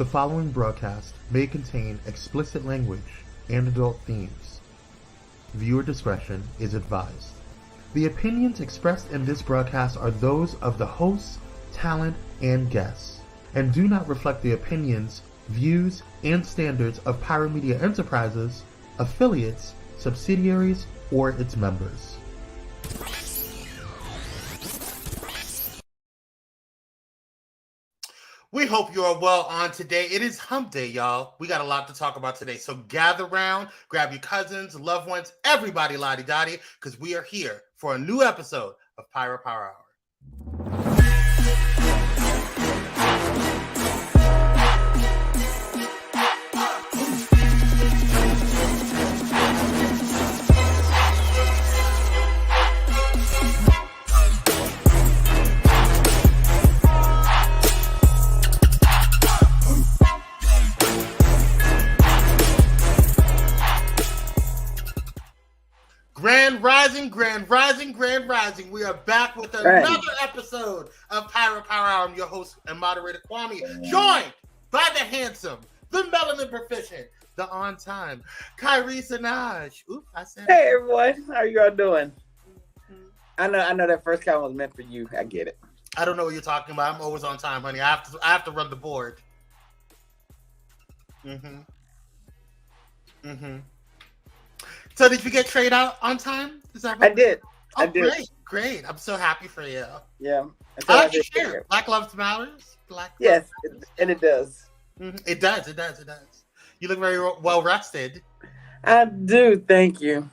The following broadcast may contain explicit language and adult themes. Viewer discretion is advised. The opinions expressed in this broadcast are those of the hosts, talent, and guests, and do not reflect the opinions, views, and standards of Pyro Media Enterprises, affiliates, subsidiaries, or its members. We hope you are well on today. It is hump day, y'all. We got a lot to talk about today. So gather around, grab your cousins, loved ones, everybody lottie-dottie, because we are here for a new episode of Pyro Power Hour. Grand Rising. We are back with another episode of Pyro Power Hour. I'm your host and moderator, Kwame, joined by the handsome, the melanin proficient, the on-time, Carlisha Hood. Oops, I said Hey, everyone. How you all doing? I know that first count was meant for you. I get it. I don't know what you're talking about. I'm always on time, honey. I have to run the board. So did you get trade out on time? Is that right? I did. Oh, I did. Great. I'm so happy for you. Yeah. I like to share. Black Lives Matters. Yes, it does. It does. You look very well rested. I do. Thank you.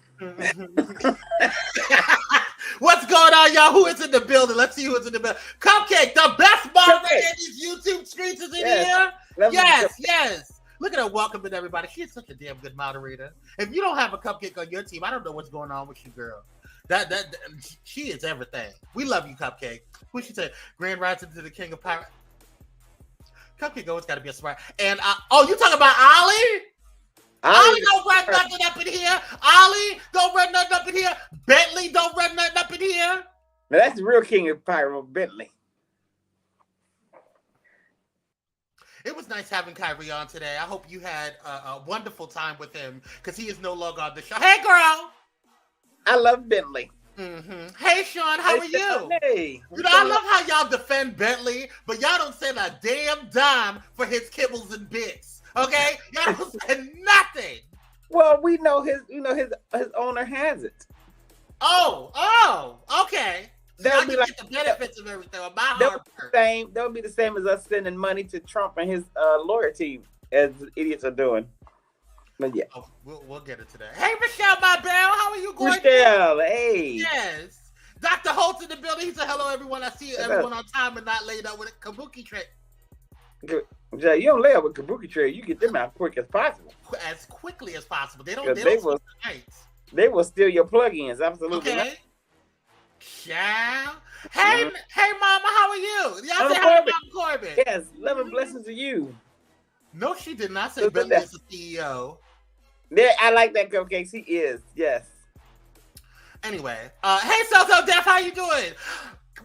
What's going on, y'all? Who is in the building? Let's see who's in the building. Cupcake, the best moderator in these YouTube streets, is in here. Yes. Look at her welcoming everybody. She is such a damn good moderator. If you don't have a Cupcake on your team, I don't know what's going on with you, girl. That she is everything. We love you, Cupcake. What she say? Grand Rising to the King of Pirate. Cupcake always got to be a smart. And you talking about Ollie? Ollie don't run nothing up in here. Ollie don't run nothing up in here. Bentley don't run nothing up in here. Now that's the real King of Pyro, Bentley. It was nice having Kyrie on today. I hope you had a wonderful time with him because he is no longer on the show. Hey, girl. I love Bentley. Hey, Sean, how are you? Hey. You know, I love how y'all defend Bentley, but y'all don't send a damn dime for his kibbles and bits. Okay? Y'all don't send nothing. Well, we know his owner has it. Oh, okay. They'll be like the benefits of everything. They'll be the same as us sending money to Trump and his lawyer team, as idiots are doing. But yeah, we'll get it today. Hey, Michelle, my belle, how are you going? Michelle, hey. Yes, Dr. Holt's in the building. He said, "Hello, everyone. I see everyone on time and not laid up with a kabuki trick." Jay, you don't lay up with kabuki trick. You get them out quick as possible. As quickly as possible. They will steal your plugins. Absolutely. Okay. Ciao. Hey, Mama, how are you? Y'all say hi to Mama Corbin. Yes, love and blessings to you. No, she did not say Bentley is the CEO. Yeah, I like that, Cupcakes. He is, yes. Anyway, hey, So Def, how you doing?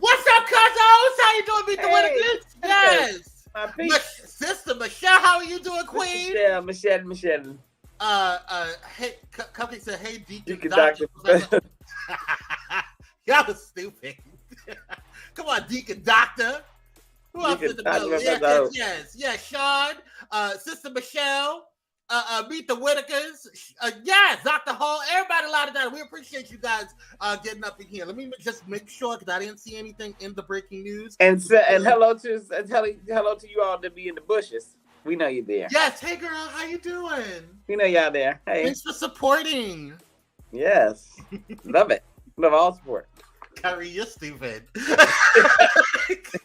What's up, Cuzos? How you doing, Meet the Winners? Yes. Sister Michelle, how are you doing, Queen? Michelle. Hey, Cupcake said, hey, Deacon Doctor. Y'all was stupid. Come on, Deacon Doctor. Who else in the building? Yes. Sean, Sister Michelle, Meet the Whitakers. Yes, Dr. Hall. Everybody, a lot of that. We appreciate you guys getting up in here. Let me just make sure because I didn't see anything in the breaking news. And hello to you all that be in the bushes. We know you're there. Yes. Hey, girl. How you doing? We know y'all there. Hey. Thanks for supporting. Yes. Love it. Love all support. Kyrie, you're stupid.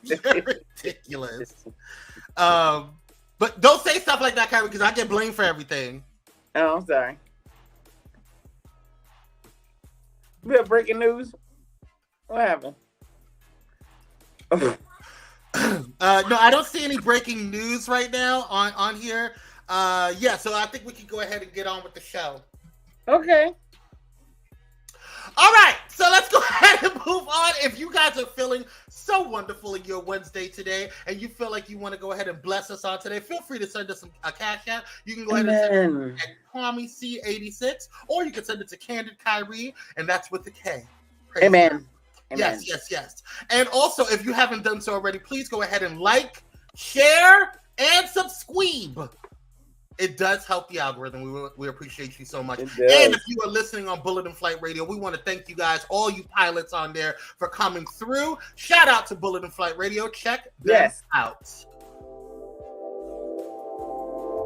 You're ridiculous. But don't say stuff like that, Kyrie, because I get blamed for everything. Oh, I'm sorry. We have breaking news. What happened? No, I don't see any breaking news right now on here. So I think we can go ahead and get on with the show. Okay. All right, so let's go ahead and move on. If you guys are feeling so wonderful in your Wednesday today, and you feel like you want to go ahead and bless us on today, feel free to send us a cash app. You can go ahead and send it at Kwame C86, or you can send it to Candid Kyrie, and that's with the K. Praise Amen. God. Amen. Yes. And also, if you haven't done so already, please go ahead and like, share, and subscribe. It does help the algorithm. We appreciate you so much. And if you are listening on Bullet and Flight Radio, we want to thank you guys, all you pilots on there, for coming through. Shout out to Bullet and Flight Radio. Check them out.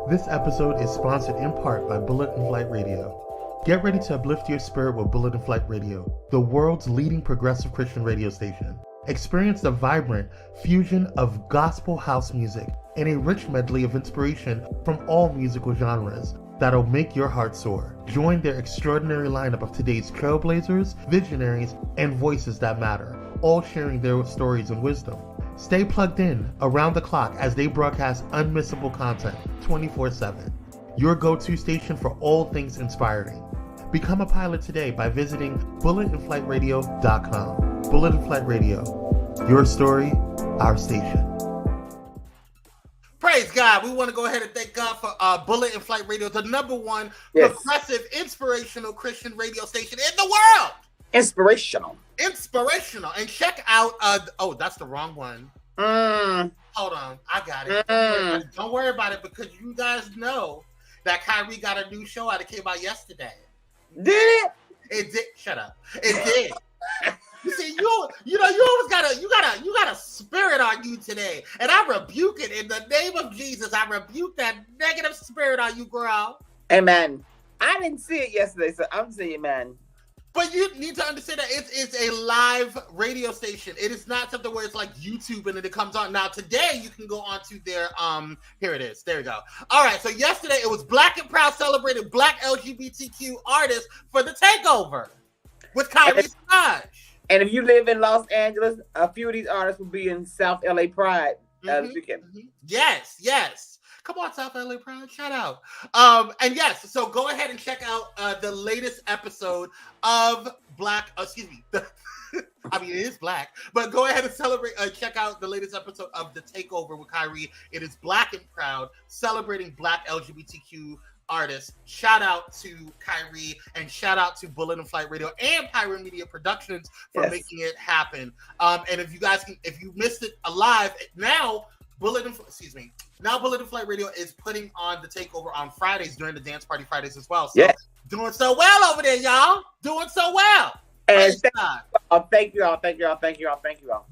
This episode is sponsored in part by Bullet and Flight Radio. Get ready to uplift your spirit with Bullet and Flight Radio, the world's leading progressive Christian radio station. Experience the vibrant fusion of gospel house music and a rich medley of inspiration from all musical genres that'll make your heart soar. Join their extraordinary lineup of today's trailblazers, visionaries, and voices that matter, all sharing their stories and wisdom. Stay plugged in around the clock as they broadcast unmissable content 24/7. Your go-to station for all things inspiring. Become a pilot today by visiting bulletandflightradio.com. Bullet and Flight Radio. Your story, our station. Praise God. We want to go ahead and thank God for Bullet and Flight Radio, the number one progressive, inspirational Christian radio station in the world. Inspirational. And check out, that's the wrong one. Hold on. I got it. Don't worry about it, because you guys know that Kyrie got a new show out. It came out yesterday. Did it? It did. Shut up. It did. You see, you always got a spirit on you today, and I rebuke it in the name of Jesus. I rebuke that negative spirit on you, girl. Amen. I didn't see it yesterday, so I'm saying, man. But you need to understand that it's a live radio station. It is not something where it's like YouTube and then it comes on. Now today you can go onto their here it is. There we go. All right. So yesterday it was Black and Proud celebrating Black LGBTQ artists for the takeover with Carlisha Hood. And if you live in Los Angeles, a few of these artists will be in South LA Pride this weekend. Yes. Come on, South LA Pride. Shout out. And yes, so go ahead and check out the latest episode of I mean, it is Black, but go ahead and check out the latest episode of The Takeover with Kyrie. It is Black and Proud, celebrating Black LGBTQ artists. Shout out to Kyrie, and shout out to Bullet and Flight Radio and Pyro Media Productions for making it happen. And if you missed it alive, now Bullet and Flight Radio is putting on The Takeover on Fridays during the Dance Party Fridays as well. So doing so well over there, y'all. Doing so well. And thank you all.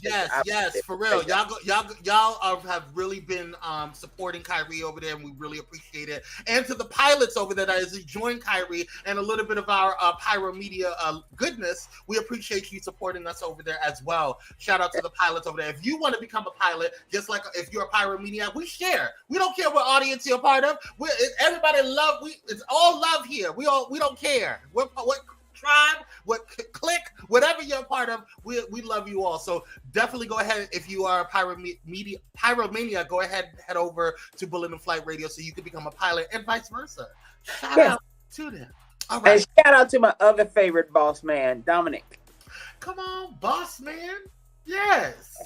Yes, for real. Y'all have really been supporting Kyrie over there, and we really appreciate it. And to the pilots over there that has joined Kyrie and a little bit of our Pyro Media goodness, we appreciate you supporting us over there as well. Shout out to the pilots over there. If you want to become a pilot, just like if you're a Pyro Media, we share. We don't care what audience you're a part of. It's all love here. We don't care what tribe, what clique, whatever you're a part of, we love you all. So definitely go ahead, if you are a Pyromania, go ahead and head over to Bullet and Flight Radio so you can become a pilot, and vice versa. Shout out to them. All right. And shout out to my other favorite boss man, Dominic. Come on, boss man. Yes.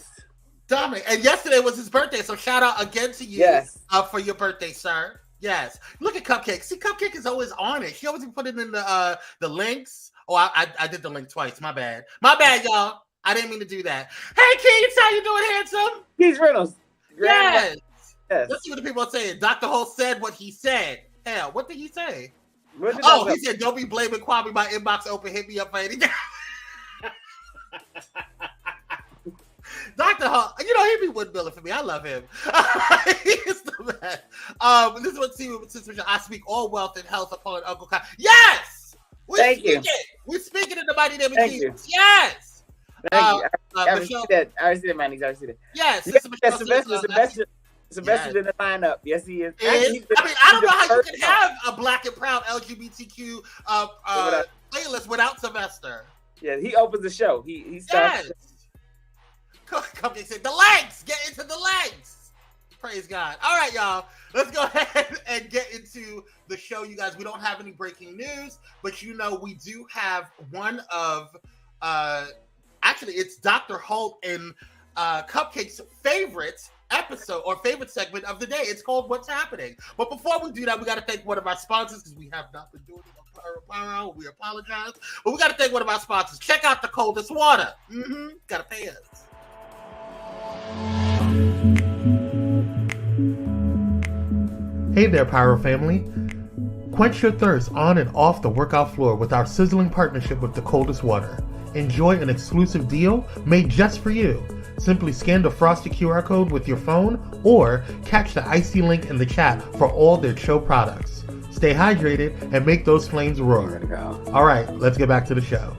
Dominic. And yesterday was his birthday, so shout out again to you for your birthday, sir. Yes. Look at Cupcake. See, Cupcake is always on it. She always put it in the links. Oh, I did the link twice. My bad, y'all. I didn't mean to do that. Hey, Keith, how you doing, handsome? Keith Reynolds. Yes. Let's see what the people are saying. Dr. Ho said what he said. Hell, what did he say? He said, don't be blaming Kwame. My inbox open. Hit me up for anything. Dr. Ho, he be woodbilling for me. I love him. He's the best. This is what Sister I speak all wealth and health upon Uncle Kyle. Yes! Thank you. We're speaking in the mighty name of Jesus. Yes! Thank you. I already see that, man. I see that. Yes. Sylvester's in the lineup. Yes, he is. I don't know how you can have a Black and Proud LGBTQ playlist without Sylvester. Yeah, he opens the show. He starts. Yes. Come and say the legs. Get into the legs. Praise God. All right, y'all. Let's go ahead and get into the show, you guys. We don't have any breaking news, but we do have one of actually it's Dr. Holt and Cupcake's favorite episode or favorite segment of the day. It's called What's Happening. But before we do that, we got to thank one of our sponsors because we have not been doing it on Pyro Power Hour. We apologize. But we got to thank one of our sponsors. Check out the coldest water. Got to pay us. Hey there, Pyro family. Quench your thirst on and off the workout floor with our sizzling partnership with the coldest water. Enjoy an exclusive deal made just for you. Simply scan the frosty QR code with your phone or catch the icy link in the chat for all their chill products. Stay hydrated and make those flames roar. All right, let's get back to the show.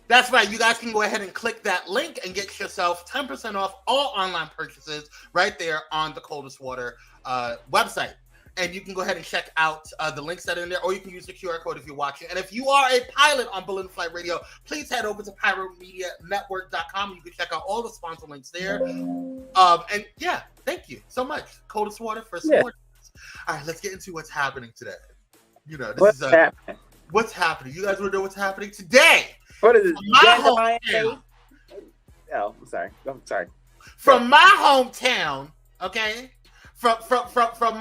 That's right. You guys can go ahead and click that link and get yourself 10% off all online purchases right there on the Coldest Water website. And you can go ahead and check out the links that are in there, or you can use the QR code if you're watching. And if you are a pilot on Balloon Flight Radio, please head over to pyromedianetwork.com. You can check out all the sponsor links there. And yeah, thank you so much, Coldest Water, for supporting us. All right, let's get into what's happening today. You know, this is happening? What's happening. You guys want to know what's happening today? What is it? My hometown. Oh, I'm sorry. From my hometown, okay? From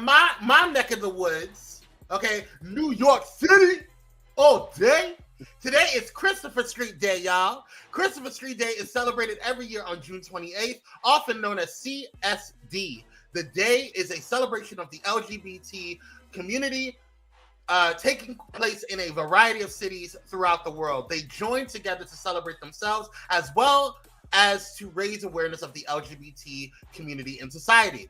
my neck of the woods, okay, New York City, all day. Today is Christopher Street Day, y'all. Christopher Street Day is celebrated every year on June 28th, often known as CSD. The day is a celebration of the LGBT community, taking place in a variety of cities throughout the world. They join together to celebrate themselves as well as to raise awareness of the LGBT community in society.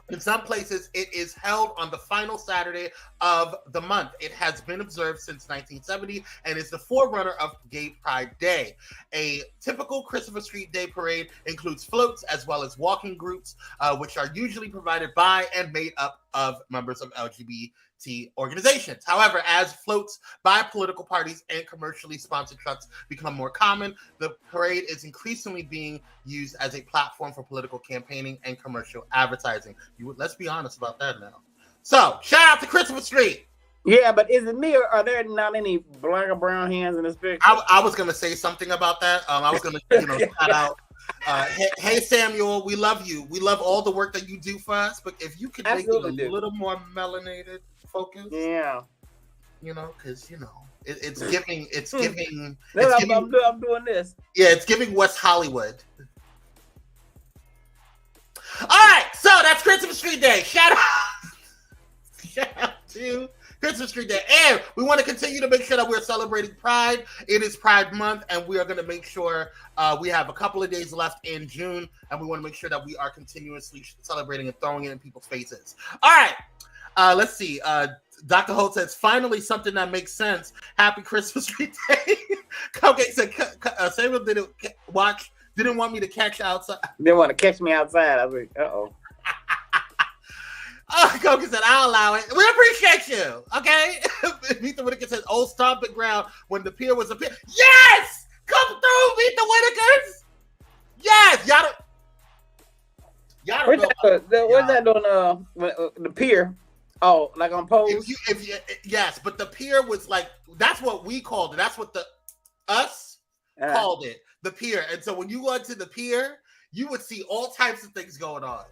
In some places, it is held on the final Saturday of the month. It has been observed since 1970 and is the forerunner of Gay Pride Day. A typical Christopher Street Day parade includes floats as well as walking groups, which are usually provided by and made up of members of LGBT organizations. However, as floats by political parties and commercially sponsored trucks become more common, the parade is increasingly being used as a platform for political campaigning and commercial advertising. Let's be honest about that now. So, shout out to Christopher Street. Yeah, but is it me or are there not any black or brown hands in this picture? I was going to say something about that. I was going to, shout out. Hey Samuel, we love you. We love all the work that you do for us. But if you could make it a little more melanated focus, because it's giving. I'm doing this. Yeah, it's giving West Hollywood. All right, so that's Christopher Street Day. Shout out to Christmas Street Day. And we want to continue to make sure that we're celebrating Pride. It is Pride Month, and we are going to make sure we have a couple of days left in June, and we want to make sure that we are continuously celebrating and throwing it in people's faces. All right, let's see. Dr. Holt says, finally something that makes sense. Happy Christmas Street Day. Cupcake said, Samuel didn't want me to catch outside. Didn't want to catch me outside. I was like, uh-oh. Coke said, I'll allow it. We appreciate you. Okay? Meet the Whitakers says, old stomping ground when the pier was a pier. Yes! Come through, Meet the Whitakers. Yes! Y'all where's that on the pier? Oh, like on Pose? Yes, but the pier was like, that's what we called it. That's what us called it. The pier. And so when you went to the pier, you would see all types of things going on.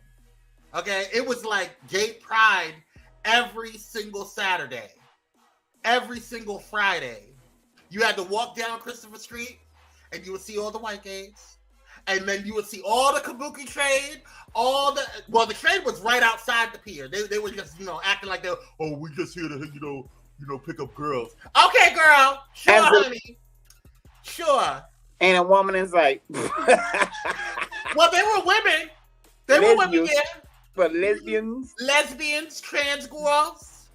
Okay, it was like gay pride every single Saturday, every single Friday. You had to walk down Christopher Street, and you would see all the white gays, and then you would see all the kabuki trade. The trade was right outside the pier. They were just acting like we just here to pick up girls. Okay, girl, sure, honey, sure. And a woman is like, well, they were women. They were women, yeah. But lesbians, trans girls.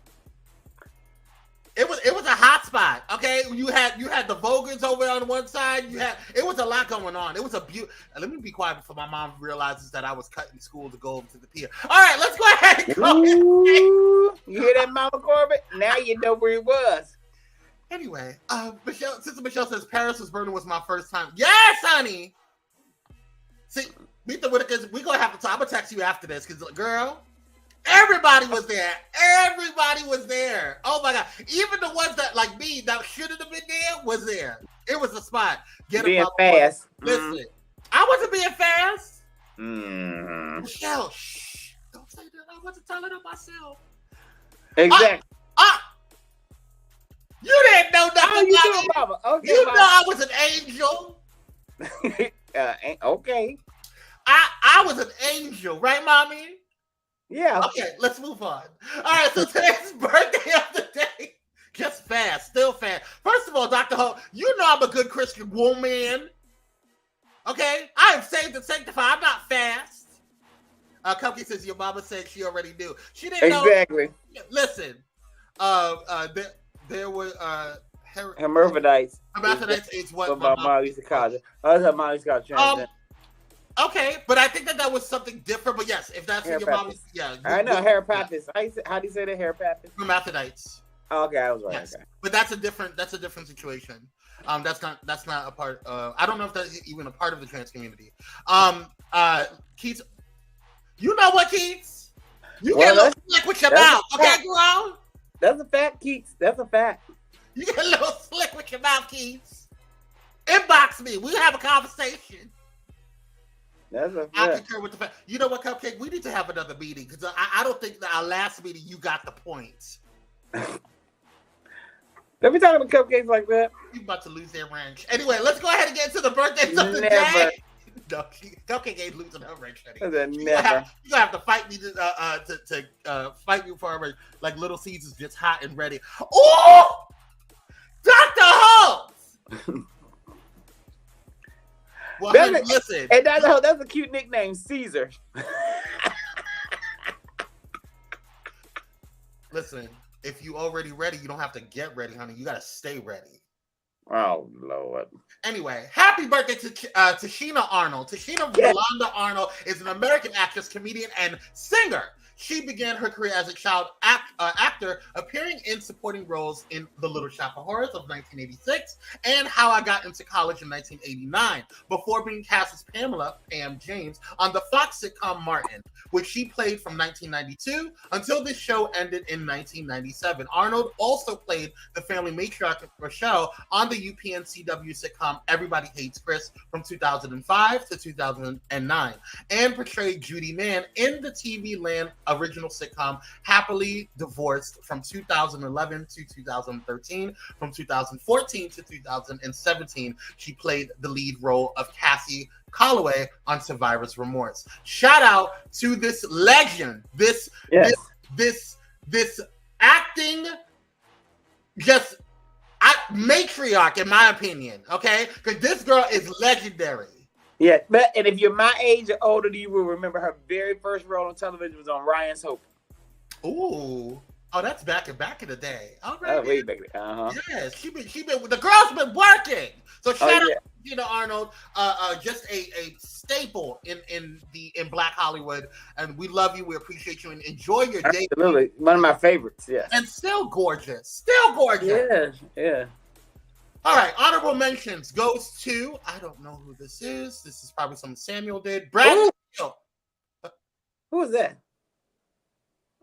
It was a hot spot. Okay, you had the Vogans over on one side. It was a lot going on. It was a beautiful. Let me be quiet before my mom realizes that I was cutting school to go over to the pier. All right, let's go ahead and go. You hear that, Mama Corbett? Now you know where he was. Anyway, Sister Michelle says Paris was burning was my first time. Yes, honey. See. Meet the Whitakers. We're going to have to talk. I'm going to text you after this because, girl, everybody was there. Everybody was there. Oh, my God. Even the ones that, like me, that shouldn't have been there, was there. It was a spot. Being fast. Listen, I wasn't being fast. Mm. Michelle, shh. Don't say that. I wasn't telling her myself. Exactly. You didn't know nothing. Oh, you do, Mama. Okay, you Mama. know I was an angel. Okay. I was an angel, right, Mommy? Yeah. Okay, let's move on. All right, so today's birthday of the day. Just fast, still fast. First of all, Dr. Ho, you know I'm a good Christian woman. Okay? I am saved and sanctified. I'm not fast. Cupcake says your mama said she already knew. She didn't know. Exactly. Listen, there were hermaphrodites. Hermaphrodites is what my mom used to call it. Her mom used to call it transgender. Okay, but I think that was something different. But yes, if that's what your mom is, yeah. I know hermaphrodites. How do you say that? Hermaphrodites? Hermaphrodites. Okay, I was right. Yes. Okay. But that's a different situation. That's not a part. I don't know if that's even a part of the trans community. Keith, you know what, Keith? You get a little slick with your mouth, okay, girl? That's a fact, Keith. That's a fact. You get a little slick with your mouth, Keith. Inbox me. We have a conversation. That's a fact. I concur with the fact. You know what, Cupcake? We need to have another meeting because I don't think that our last meeting you got the points. Don't be talking to Cupcakes like that. You about to lose their wrench. Anyway, let's go ahead and get into the birthdays of the day. No, Cupcake ain't losing her wrench. You gonna have to fight me to fight me for her wrench. Like Little Caesar's just hot and ready. Oh, Dr. Holmes. Well, honey, listen. Hey, Dr. Holmes, that's a cute nickname, Caesar. Listen, if you already ready, you don't have to get ready, honey. You gotta stay ready. Oh, Lord. Anyway, happy birthday to Tashina Arnold. Tashina Yolanda Arnold is an American actress, comedian, and singer. She began her career as a child actor, appearing in supporting roles in The Little Shop of Horrors of 1986 and How I Got Into College in 1989, before being cast as Pam James, on the Fox sitcom Martin, which she played from 1992 until this show ended in 1997. Arnold also played the family matriarch Rochelle on the UPN CW sitcom Everybody Hates Chris from 2005 to 2009, and portrayed Judy Mann in the TV Land original sitcom Happily Divorced from 2011 to 2013. From 2014 to 2017, she played the lead role of Cassie Calloway on Survivor's Remorse. Shout out to this legend, this acting matriarch, in my opinion. Okay, because this girl is legendary. Yeah, and if you're my age or older, you will remember her very first role on television was on Ryan's Hope. Ooh, oh, that's back in the day. All right, way back then. Yes, she been the girl's been working. So shout out to Gina Arnold, just a staple in Black Hollywood, and we love you. We appreciate you and enjoy your day. Absolutely, one of my favorites. Yeah, and still gorgeous. Yeah. All right, honorable mentions goes to, I don't know who this is. This is probably something Samuel did. Bradley Beal. Who is that?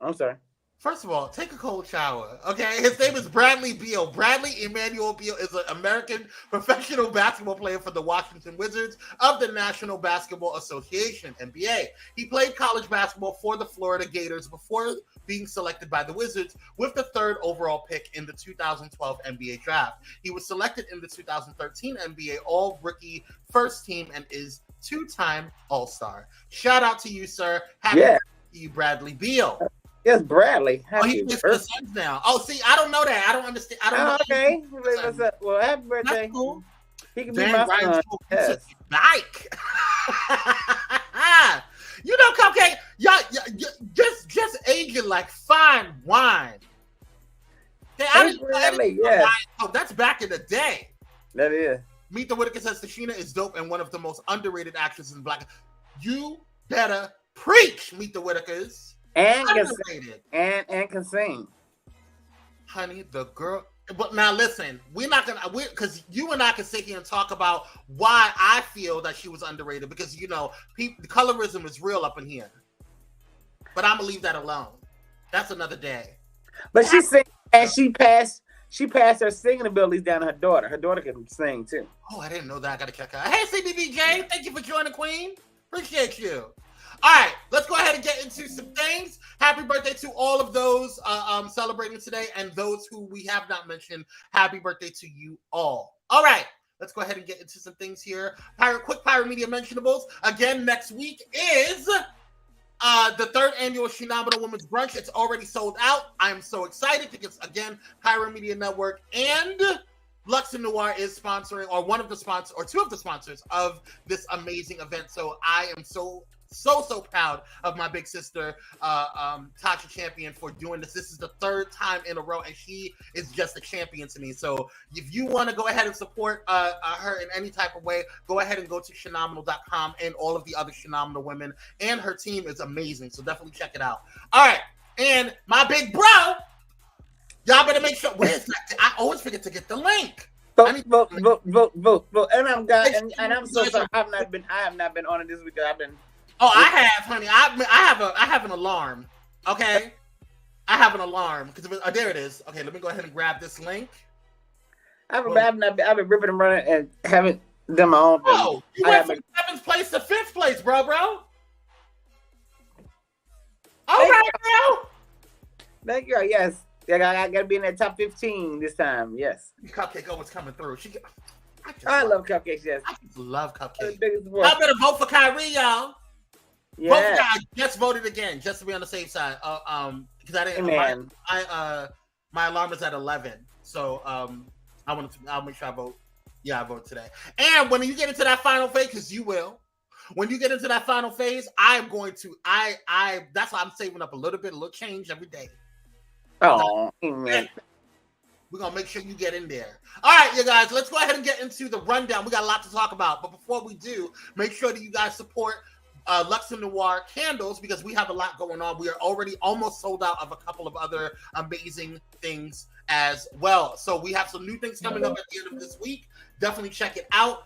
I'm sorry. First of all, take a cold shower, okay? His name is Bradley Beal. Bradley Emmanuel Beal is an American professional basketball player for the Washington Wizards of the National Basketball Association, NBA. He played college basketball for the Florida Gators before being selected by the Wizards with the 3rd overall pick in the 2012 NBA draft. He was selected in the 2013 NBA All-Rookie First Team and is 2-time All-Star. Shout out to you, sir. Happy birthday to you, Bradley Beal. Yes, Bradley. He plays for the Suns now. Oh, see, I don't know that. I don't understand. I don't know. Okay. Well, happy birthday. That's cool. He can be my son. Yes. Bike. You know, Cupcake, y'all just aging like fine wine. Okay, Oh, that's back in the day. That is. Meet the Whitaker says Tashina is dope and one of the most underrated actresses in Black. You better preach, Meet the Whitakers. And can sing. Honey, the girl. But now listen, because you and I can sit here and talk about why I feel that she was underrated, because the colorism is real up in here. But I'm gonna leave that alone. That's another day. But she sang and she passed She passed her singing abilities down to her daughter. Her daughter can sing too. Oh, I didn't know that. I gotta check out. Hey, CBBJ, thank you for joining, Queen. Appreciate you. All right, let's go ahead and get into some things. Happy birthday to all of those celebrating today, and those who we have not mentioned. Happy birthday to you all. All right, let's go ahead and get into some things here. Quick Pyro Media mentionables. Again, next week is the 3rd annual Phenomenal Women's Brunch. It's already sold out. I'm so excited because, again, Pyro Media Network and Lux and Noir is sponsoring, or one of the sponsors, or two of the sponsors of this amazing event. So I am so proud of my big sister, Tasha Champion, for doing this. This is the 3rd time in a row, and she is just a champion to me. So if you want to go ahead and support her in any type of way, go ahead and go to phenomenal.com, and all of the other Phenomenal women, and her team is amazing. So definitely check it out. All right, and my big bro, y'all better make sure. Where's that? I always forget to get the link. Vote. And I'm so sorry. I have not been on it this week. I've been. Oh, I have, honey. I have an alarm. Okay, I have an alarm because there it is. Okay, let me go ahead and grab this link. I've been ripping and running and haven't done my own thing. Oh, you went from 7th place to 5th place, bro. All right, bro. Thank you. Yes, I gotta be in that top 15 this time. Yes. Cupcake always coming through. I love cupcakes. Yes, I just love cupcakes. I better vote for Kyrie, y'all. Yeah. Both of y'all just voted again, just to be on the safe side. Because I didn't. Man. My alarm is at 11, so I'll make sure I vote. Yeah, I vote today. And when you get into that final phase, because you will, when you get into that final phase, I'm going to. That's why I'm saving up a little change every day. Oh, man. We're going to make sure you get in there. All right, you guys, let's go ahead and get into the rundown. We got a lot to talk about. But before we do, make sure that you guys support Lux and Noir candles, because we have a lot going on. We are already almost sold out of a couple of other amazing things as well. So we have some new things coming up at the end of this week. Definitely check it out.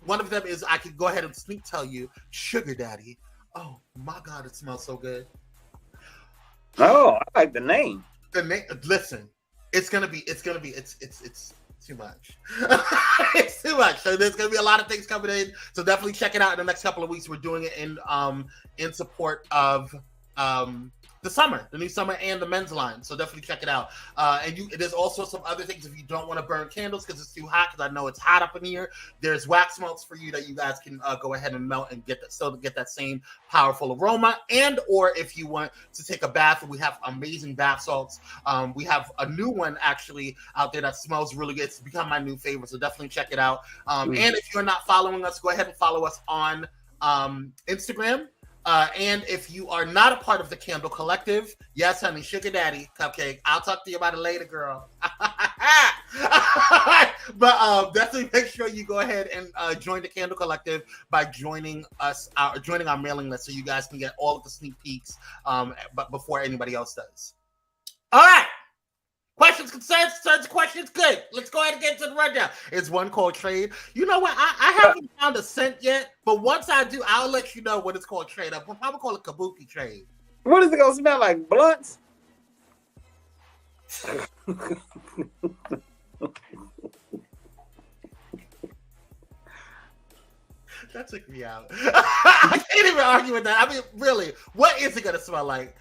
One of them is, I could go ahead and sneak tell you, Sugar Daddy. Oh my God, it smells so good. Oh, I like the name. Listen, it's too much. It's too much. So there's gonna be a lot of things coming in. So definitely check it out in the next couple of weeks. We're doing it in support of the summer, the new summer, and the men's line. So definitely check it out. There's also some other things if you don't want to burn candles because it's too hot. Because I know it's hot up in here. There's wax melts for you that you guys can go ahead and melt and get that same powerful aroma. And or if you want to take a bath, we have amazing bath salts. We have a new one actually out there that smells really good. It's become my new favorite. So definitely check it out. And if you're not following us, go ahead and follow us on Instagram. And if you are not a part of the Candle Collective, yes, honey, Sugar Daddy, Cupcake, I'll talk to you about it later, girl. But definitely make sure you go ahead and join the Candle Collective by joining our mailing list, so you guys can get all of the sneak peeks, but before anybody else does. All right. Questions, concerns, questions. Good. Let's go ahead and get to the rundown. It's one called trade. You know what? I haven't found a scent yet, but once I do, I'll let you know what it's called trade. I'll probably call it Kabuki trade. What is it gonna smell like? Blunts? That took me out. I can't even argue with that. I mean, really, what is it gonna smell like?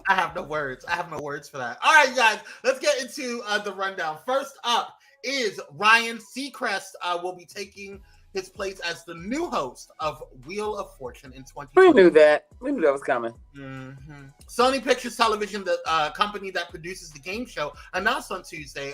I have no words. I have no words for that. All right, guys, let's get into the rundown. First up is Ryan Seacrest will be taking his place as the new host of Wheel of Fortune in 2020. We knew that. We knew that was coming. Mm-hmm. Sony Pictures Television, the company that produces the game show, announced on Tuesday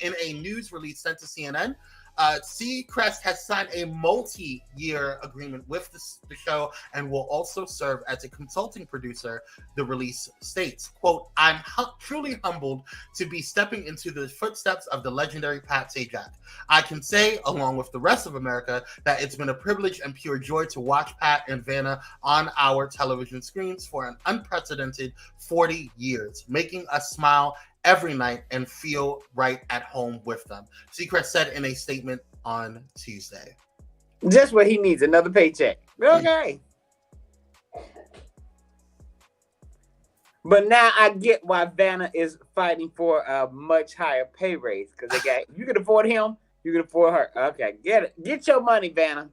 in a news release sent to CNN, Seacrest has signed a multi-year agreement with the show and will also serve as a consulting producer, the release states. Quote, I'm truly humbled to be stepping into the footsteps of the legendary Pat Sajak. I can say, along with the rest of America, that it's been a privilege and pure joy to watch Pat and Vanna on our television screens for an unprecedented 40 years, making us smile every night and feel right at home with them. Seacrest said in a statement on Tuesday. Just what he needs, another paycheck. Okay. But now I get why Vanna is fighting for a much higher pay raise because you can afford him, you can afford her. Okay, get it. Get your money, Vanna.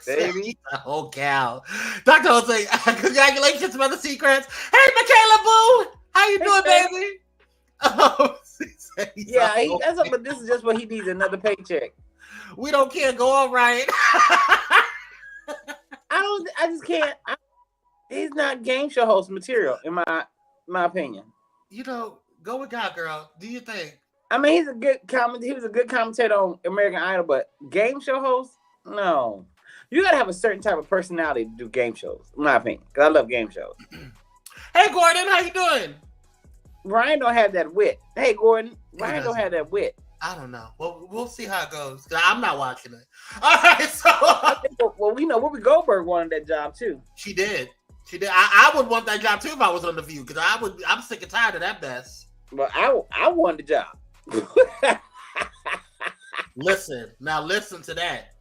Baby. Oh, cow. Dr. Jose, congratulations, Mother Seacrest. Hey, Michaela Boo. How you doing, baby? Oh, but this is just what he needs, another paycheck. We don't care. Go all right. I just can't. He's not game show host material, in my opinion. Go with God, girl. Do you think? I mean, he was a good commentator on American Idol, but game show host? No. You gotta have a certain type of personality to do game shows, in my opinion. Because I love game shows. Hey, Gordon, how you doing? Ryan don't have that wit. Hey, Gordon, Ryan don't have that wit. I don't know. Well, we'll see how it goes. I'm not watching it. All right, so. We know Whoopi Goldberg wanted that job, too. She did. I would want that job, too, if I was on The View, because I'm sick and tired of that mess. But I wanted the job. Listen to that.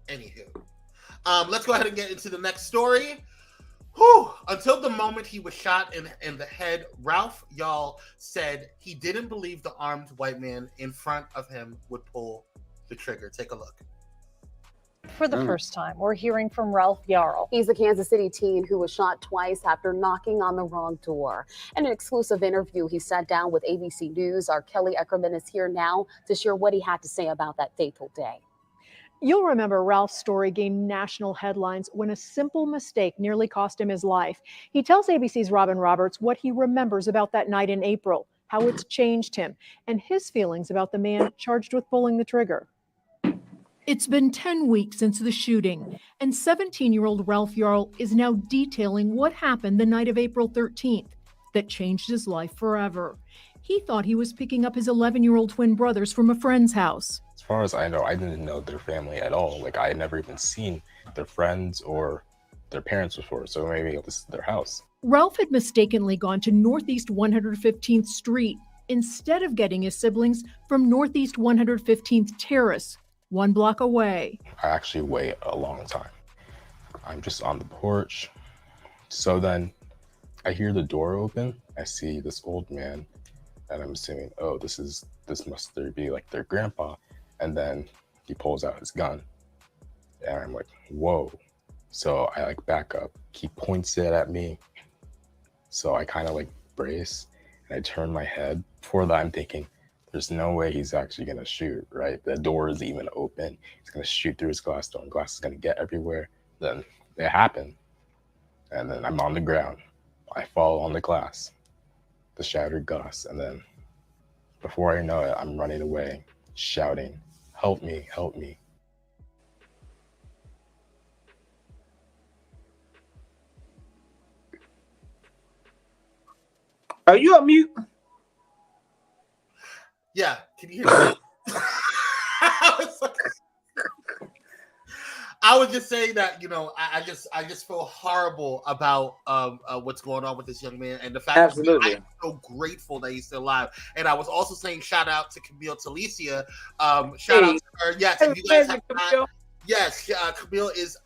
Anywho, let's go ahead and get into the next story. Until the moment he was shot in the head, Ralph Yarl said he didn't believe the armed white man in front of him would pull the trigger. Take a look. For the first time, we're hearing from Ralph Yarl. He's a Kansas City teen who was shot twice after knocking on the wrong door. In an exclusive interview he sat down with ABC News, our Kelly Eckerman is here now to share what he had to say about that fateful day. You'll remember Ralph's story gained national headlines when a simple mistake nearly cost him his life. He tells ABC's Robin Roberts what he remembers about that night in April, how it's changed him, and his feelings about the man charged with pulling the trigger. It's been 10 weeks since the shooting, and 17-year-old Ralph Yarl is now detailing what happened the night of April 13th that changed his life forever. He thought he was picking up his 11-year-old twin brothers from a friend's house. As far as I know, I didn't know their family at all. I had never even seen their friends or their parents before, so maybe this is their house. Ralph had mistakenly gone to Northeast 115th Street instead of getting his siblings from Northeast 115th Terrace, 1 block away. I actually wait a long time. I'm just on the porch. So then I hear the door open. I see this old man, and I'm assuming, this must be their grandpa. And then he pulls out his gun, and I'm like, whoa. So I back up. He points it at me. So I kind of brace, and I turn my head. Before that, I'm thinking, there's no way he's actually gonna shoot, right? The door is even open. He's gonna shoot through his glass door, and glass is gonna get everywhere. Then it happened. And then I'm on the ground. I fall on the glass, the shattered glass. And then before I know it, I'm running away, shouting, help me, help me. Are you on mute? Yeah, can you hear me? I was just saying that, I just feel horrible about what's going on with this young man, and the fact that I'm so grateful that he's still alive. And I was also saying shout out to Camille Talicia. Shout out to her. Yes, if you guys have not, Camille is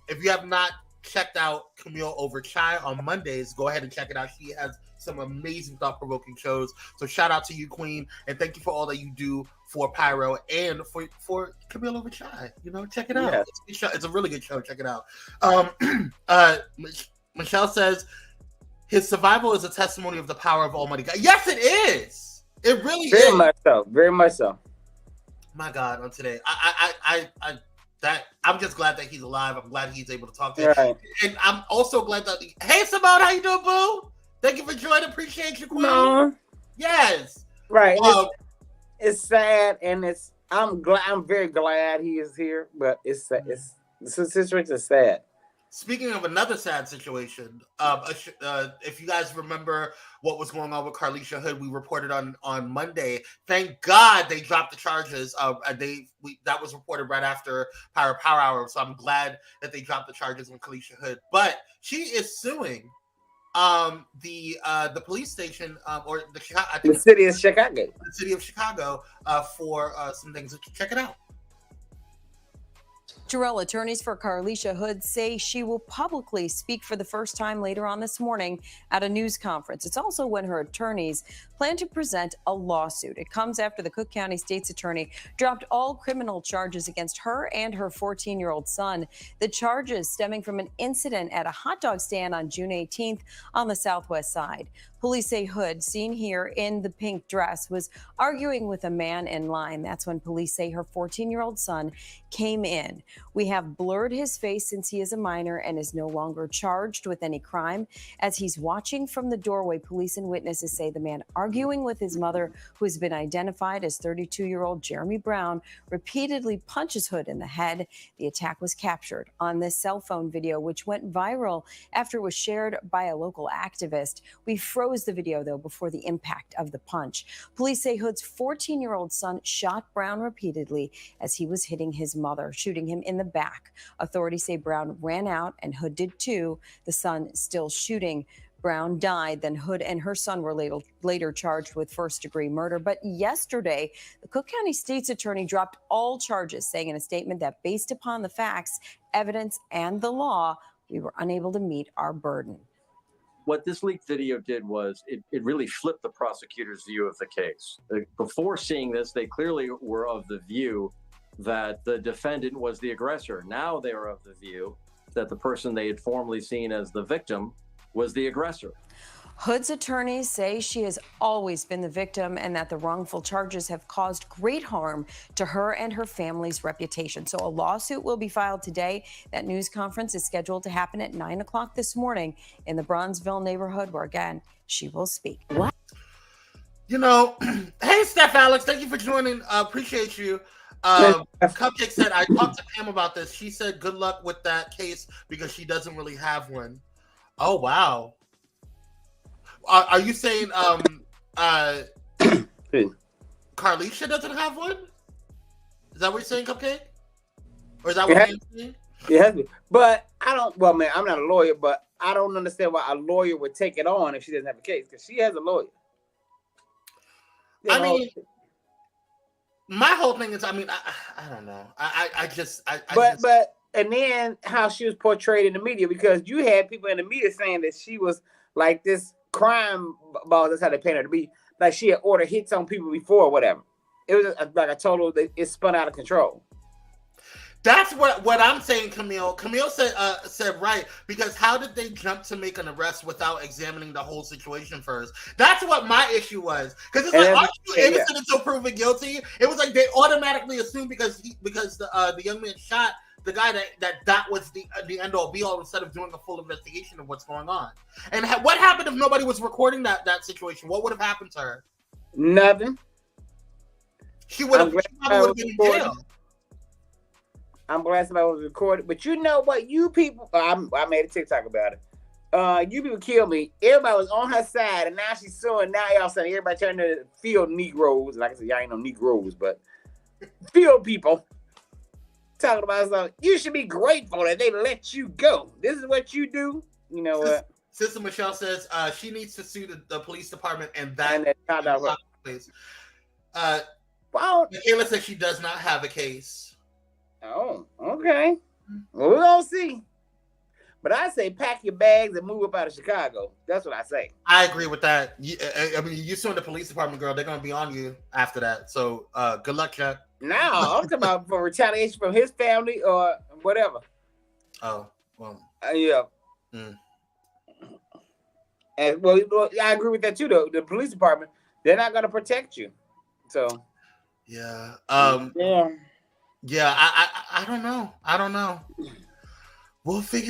if you have not checked out Camille Over Chai on Mondays, go ahead and check it out. She has some amazing thought-provoking shows. So shout out to you, Queen, and thank you for all that you do for Pyro and for Camille Over Chai. Check it out. Yeah. It's a good show. It's a really good show. Check it out. Michelle says his survival is a testimony of the power of Almighty God. Yes, it is. It really is. Very much so. Very much so. My God, on today, I'm just glad that he's alive. I'm glad he's able to talk to him. Right. And I'm also glad that hey Simone, how you doing, boo? Thank you for joining. Appreciate you, Queen. No. Yes. Right. It's sad, and I'm very glad he is here, but the situation is sad. Speaking of another sad situation, if you guys remember what was going on with Carlisha Hood, we reported on Monday. Thank God they dropped the charges. That was reported right after Pyro Power Hour, so I'm glad that they dropped the charges on Carlisha Hood. But she is suing the police station or the city of Chicago. The city of Chicago for some things. Check it out. Jarrell, attorneys for Carlisha Hood say she will publicly speak for the first time later on this morning at a news conference. It's also when her attorneys plan to present a lawsuit. It comes after the Cook County State's attorney dropped all criminal charges against her and her 14-year-old son. The charges stemming from an incident at a hot dog stand on June 18th on the southwest side. Police say Hood, seen here in the pink dress, was arguing with a man in line. That's when police say her 14-year-old son came in. We have blurred his face since he is a minor and is no longer charged with any crime. As he's watching from the doorway, police and witnesses say the man arguing with his mother, who has been identified as 32-year-old Jeremy Brown, repeatedly punches Hood in the head. The attack was captured on this cell phone video, which went viral after it was shared by a local activist. We froze the video, though, before the impact of the punch. Police say Hood's 14-year-old son shot Brown repeatedly as he was hitting his mother, shooting him in the back. Authorities say Brown ran out and Hood did too, the son still shooting. Brown died. Then Hood and her son were later charged with first-degree murder. But yesterday, the Cook County State's attorney dropped all charges, saying in a statement that based upon the facts, evidence, and the law, we were unable to meet our burden. What this leaked video did was it really flipped the prosecutor's view of the case. Before seeing this, they clearly were of the view that the defendant was the aggressor. Now they are of the view that the person they had formerly seen as the victim was the aggressor. Hood's attorneys say she has always been the victim and that the wrongful charges have caused great harm to her and her family's reputation. So a lawsuit will be filed today. That news conference is scheduled to happen at 9 o'clock this morning in the Bronzeville neighborhood, where, again, she will speak. What? You know, hey, Steph Alex, thank you for joining. Appreciate you. Cupcake said, I talked to Pam about this. She said, good luck with that case because she doesn't really have one. Oh, wow. Are you saying Carlisha doesn't have one? Is that what you're saying, Cupcake? Or is that what you're saying? Yeah, but I don't. Well, man, I'm not a lawyer, but I don't understand why a lawyer would take it on if she doesn't have a case, because she has a lawyer. I mean, my whole thing is, I mean, I don't know. But and then how she was portrayed in the media, because you had people in the media saying that she was like this crime ball. That's how they painted her to be. Like she had ordered hits on people before or whatever. It was like a total, it spun out of control. That's what I'm saying, Camille. Camille said right, because how did they jump to make an arrest without examining the whole situation first? That's what my issue was. Because it's like, aren't you innocent until proven guilty? It was like they automatically assumed because the young man shot the guy that was the end all be all, instead of doing a full investigation of what's going on. And what happened if nobody was recording that situation? What would have happened to her? Nothing. She would have been in jail. I'm glad somebody was recorded. But you know what? You people, I made a TikTok about it. You people killed me. Everybody was on her side, and now she's suing. Now y'all saying everybody trying to field Negroes. Like I said, y'all ain't no Negroes, but field people. Talking about something. You should be grateful that they let you go. This is what you do. You know what? Sister Michelle says she needs to sue the police department and place. Michaela says she does not have a case. Oh, okay. Well, we're gonna see. But I say pack your bags and move up out of Chicago. That's what I say. I agree with that. I mean, you suing the police department, girl. They're gonna be on you after that. So good luck, Chuck. No, I'm talking about for retaliation from his family or whatever. Oh, well. Yeah. And well, I agree with that too. Though the police department, they're not gonna protect you. So. Yeah. Yeah. Yeah. I don't know. I don't know. We'll see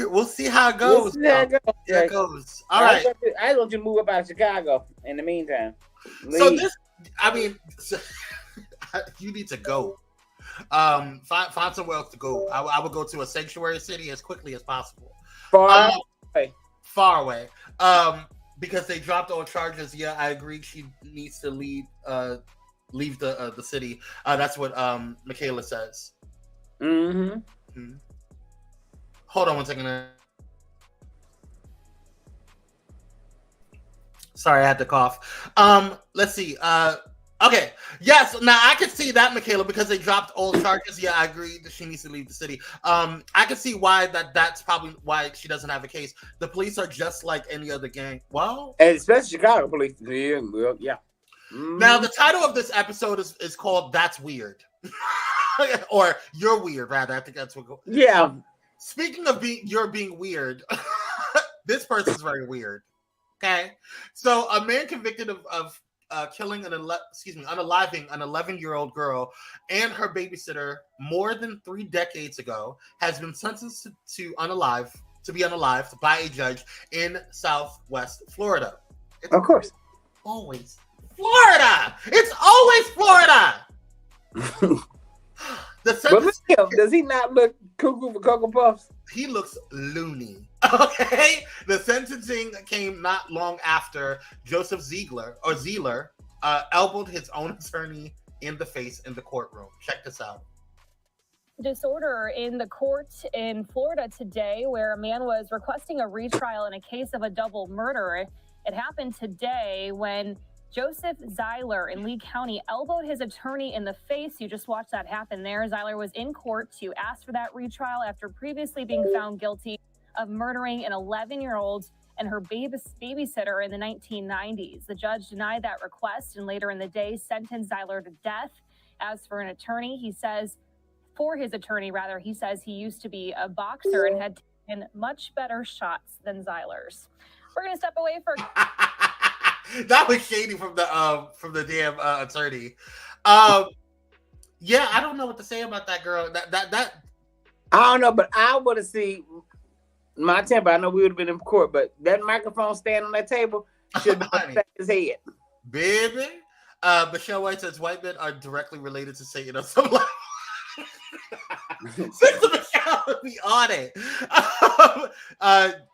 how it goes. We'll see how it goes. All right. I want you to move up out of Chicago in the meantime. Leave. So you need to go. Find somewhere else to go. I would go to a sanctuary city as quickly as possible. Far away. Because they dropped all charges. Yeah, I agree. She needs to leave the city. That's what Michaela says. Mm-hmm. Hold on one second. Sorry, I had to cough. Let's see. Okay. Yes. Now I can see that, Michaela, because they dropped all charges. Yeah, I agree that she needs to leave the city. I can see why that's probably why she doesn't have a case. The police are just like any other gang. Well, and especially Chicago police. Yeah. Well, yeah. Now the title of this episode is called "That's Weird," or "You're Weird." Rather, I think that's what. Yeah. Speaking of you're being weird. This person's very weird. Okay, so a man convicted of killing unaliving an 11-year-old girl and her babysitter more than 3 decades ago has been sentenced to be unalived by a judge in Southwest Florida. Of course, always Florida. It's always Florida. But look at him. Does he not look cuckoo for Cocoa Puffs? He looks loony. Okay? The sentencing came not long after Joseph Zeiler elbowed his own attorney in the face in the courtroom. Check this out. Disorder in the court in Florida today, where a man was requesting a retrial in a case of a double murder. It happened today when Joseph Zeiler in Lee County elbowed his attorney in the face. You just watched that happen there. Zeiler was in court to ask for that retrial after previously being found guilty of murdering an 11-year-old and her babysitter in the 1990s. The judge denied that request and later in the day sentenced Zeiler to death. As for an attorney, he says he used to be a boxer and had taken much better shots than Zeiler's. We're going to step away for... That was shady from the damn attorney. Yeah, I don't know what to say about that girl. That I don't know, but I would have seen my temper. I know we would have been in court, but that microphone stand on that table should have been his head. Baby. Michelle White says white men are directly related to Satan on some level. Sister Michelle would be on it.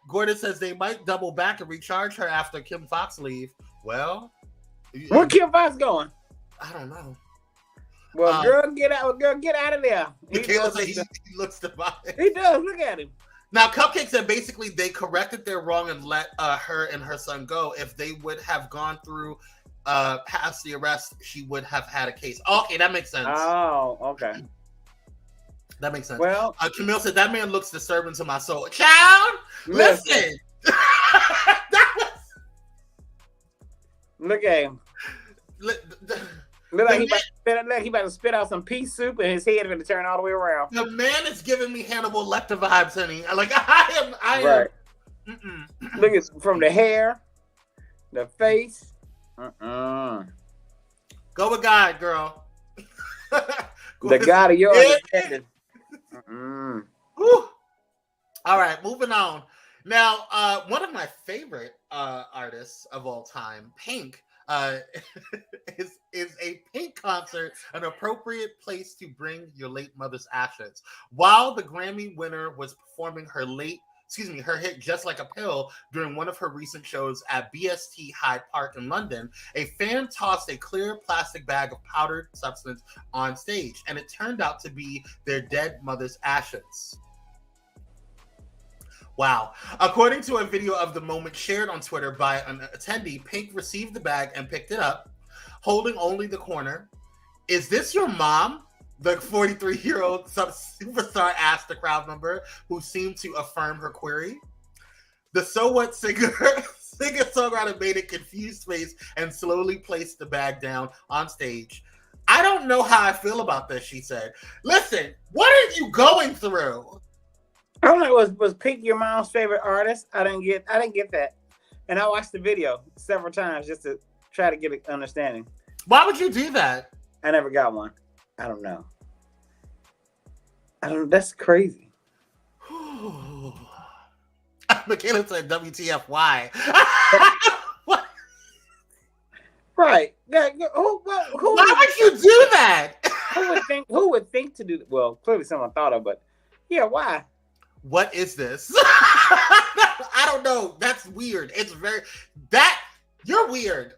Gordon says they might double back and recharge her after Kim Fox leave. Well, where Kim Fox going? I don't know. Well, girl, get out of there. He looks divine. He does. Look at him. Now, Cupcake said basically they corrected their wrong and let her and her son go. If they would have gone through past the arrest, she would have had a case. Okay, that makes sense. Oh, okay. That makes sense. Well, Camille said that man looks disturbing to my soul. Child, listen. Look at him. Look like he about to spit out some pea soup and his head going to turn all the way around. The man is giving me Hannibal Lecter vibes, honey. Like I am. Right. Look at from the hair, the face. Go with God, girl. The God of your understanding. All right, moving on. Now, one of my favorite artists of all time, Pink, is a Pink concert an appropriate place to bring your late mother's ashes? While the Grammy winner was performing her hit Just Like a Pill during one of her recent shows at BST Hyde Park in London, a fan tossed a clear plastic bag of powdered substance on stage, and it turned out to be their dead mother's ashes. Wow. According to a video of the moment shared on Twitter by an attendee, Pink received the bag and picked it up, holding only the corner. "Is this your mom?" the 43-year-old superstar asked the crowd member, who seemed to affirm her query. The So What singer-songwriter made a confused face and slowly placed the bag down on stage. "I don't know how I feel about this," she said. Listen, what are you going through? I don't know. Was Pink your mom's favorite artist? I didn't get that, and I watched the video several times just to try to get an understanding. Why would you do that? I never got one. I don't know. That's crazy. Michaela said, "WTF? Why?" Right? Why would you do that? Who would think to do that? Well, clearly someone thought of, but yeah, why? What is this? I don't know. That's weird. You're weird.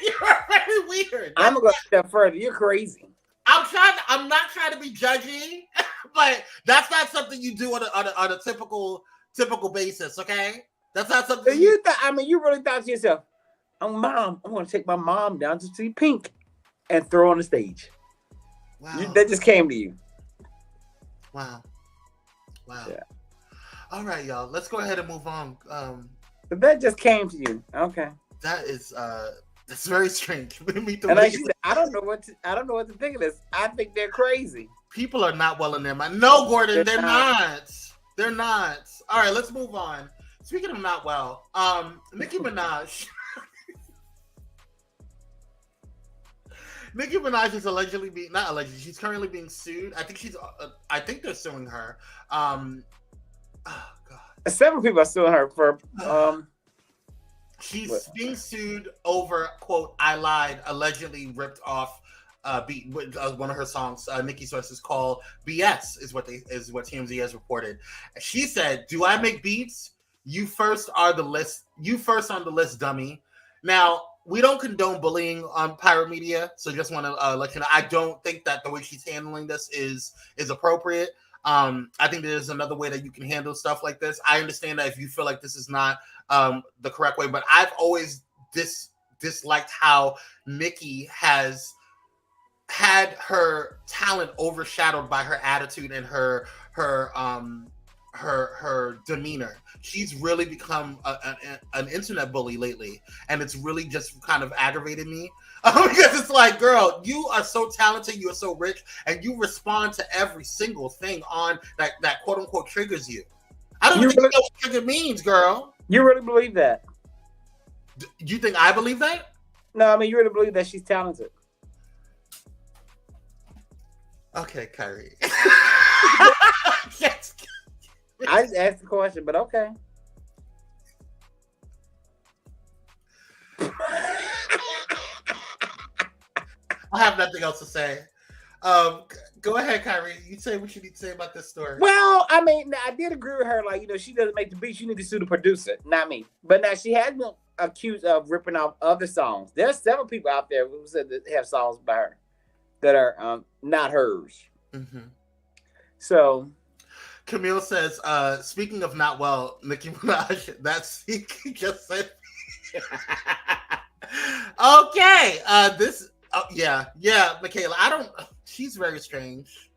You're very weird. I'm gonna go a step further. You're crazy. I'm not trying to be judgy, but that's not something you do on a typical basis. Okay, that's not something. You really thought to yourself, Mom, I'm going to take my mom down to see Pink and throw on the stage. Wow. That just came to you. Wow. Yeah. All right, y'all. Let's go ahead and move on. But that just came to you. Okay. That is that's very strange. And I don't know what to think of this. I think they're crazy. People are not well in their mind. No, Gordon, they're not. They're not. All right, let's move on. Speaking of not well, Nicki Minaj. Nicki Minaj is she's currently being sued. I think they're suing her. Oh God. Several people are suing her for she's being sued over, quote, I lied, allegedly ripped off beat one of her songs. Nicki sources call BS is what TMZ has reported. She said, "Do I make beats? You first on the list, dummy." Now, we don't condone bullying on pirate media, so just want to let you know. I don't think that the way she's handling this is appropriate. I think there's another way that you can handle stuff like this. I understand that if you feel like this is not the correct way, but I've always disliked how Nicki has had her talent overshadowed by her attitude and her demeanor. She's really become an internet bully lately, and it's really just kind of aggravated me because it's like, girl, you are so talented, you are so rich, and you respond to every single thing on that quote unquote triggers you. I don't think you know what trigger means, girl. You really believe that? You think I believe that? No, I mean, you really believe that she's talented? Okay, Kyrie. I just asked the question, but okay. I have nothing else to say. Go ahead, Kyrie. You say what you need to say about this story. Well, I mean, I did agree with her. Like, she doesn't make the beats. You need to sue the producer, not me. But now she has been accused of ripping off other songs. There's several people out there who said that they have songs by her that are not hers. Mm-hmm. So, Camille says, speaking of not well, Nicki Minaj, that's he just said. Okay, Michaela, she's very strange.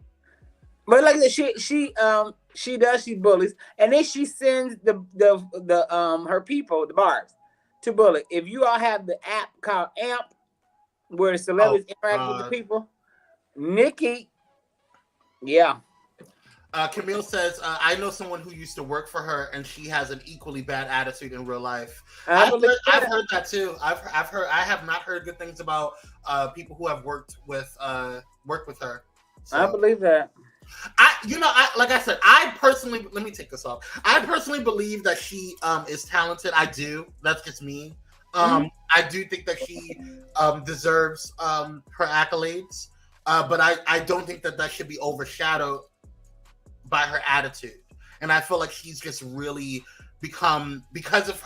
But like she bullies, and then she sends the her people, the barbs, to bully. If you all have the app called AMP, where the celebrities interact with the people, Nicki, yeah. Camille says, I know someone who used to work for her, and she has an equally bad attitude in real life. I've heard that too. I have not heard good things about people who have worked with her. So, I believe that. Like I said, I personally, let me take this off. I personally believe that she is talented. I do. That's just me. I do think that she deserves her accolades, but I don't think that should be overshadowed by her attitude. And I feel like she's just really become, because of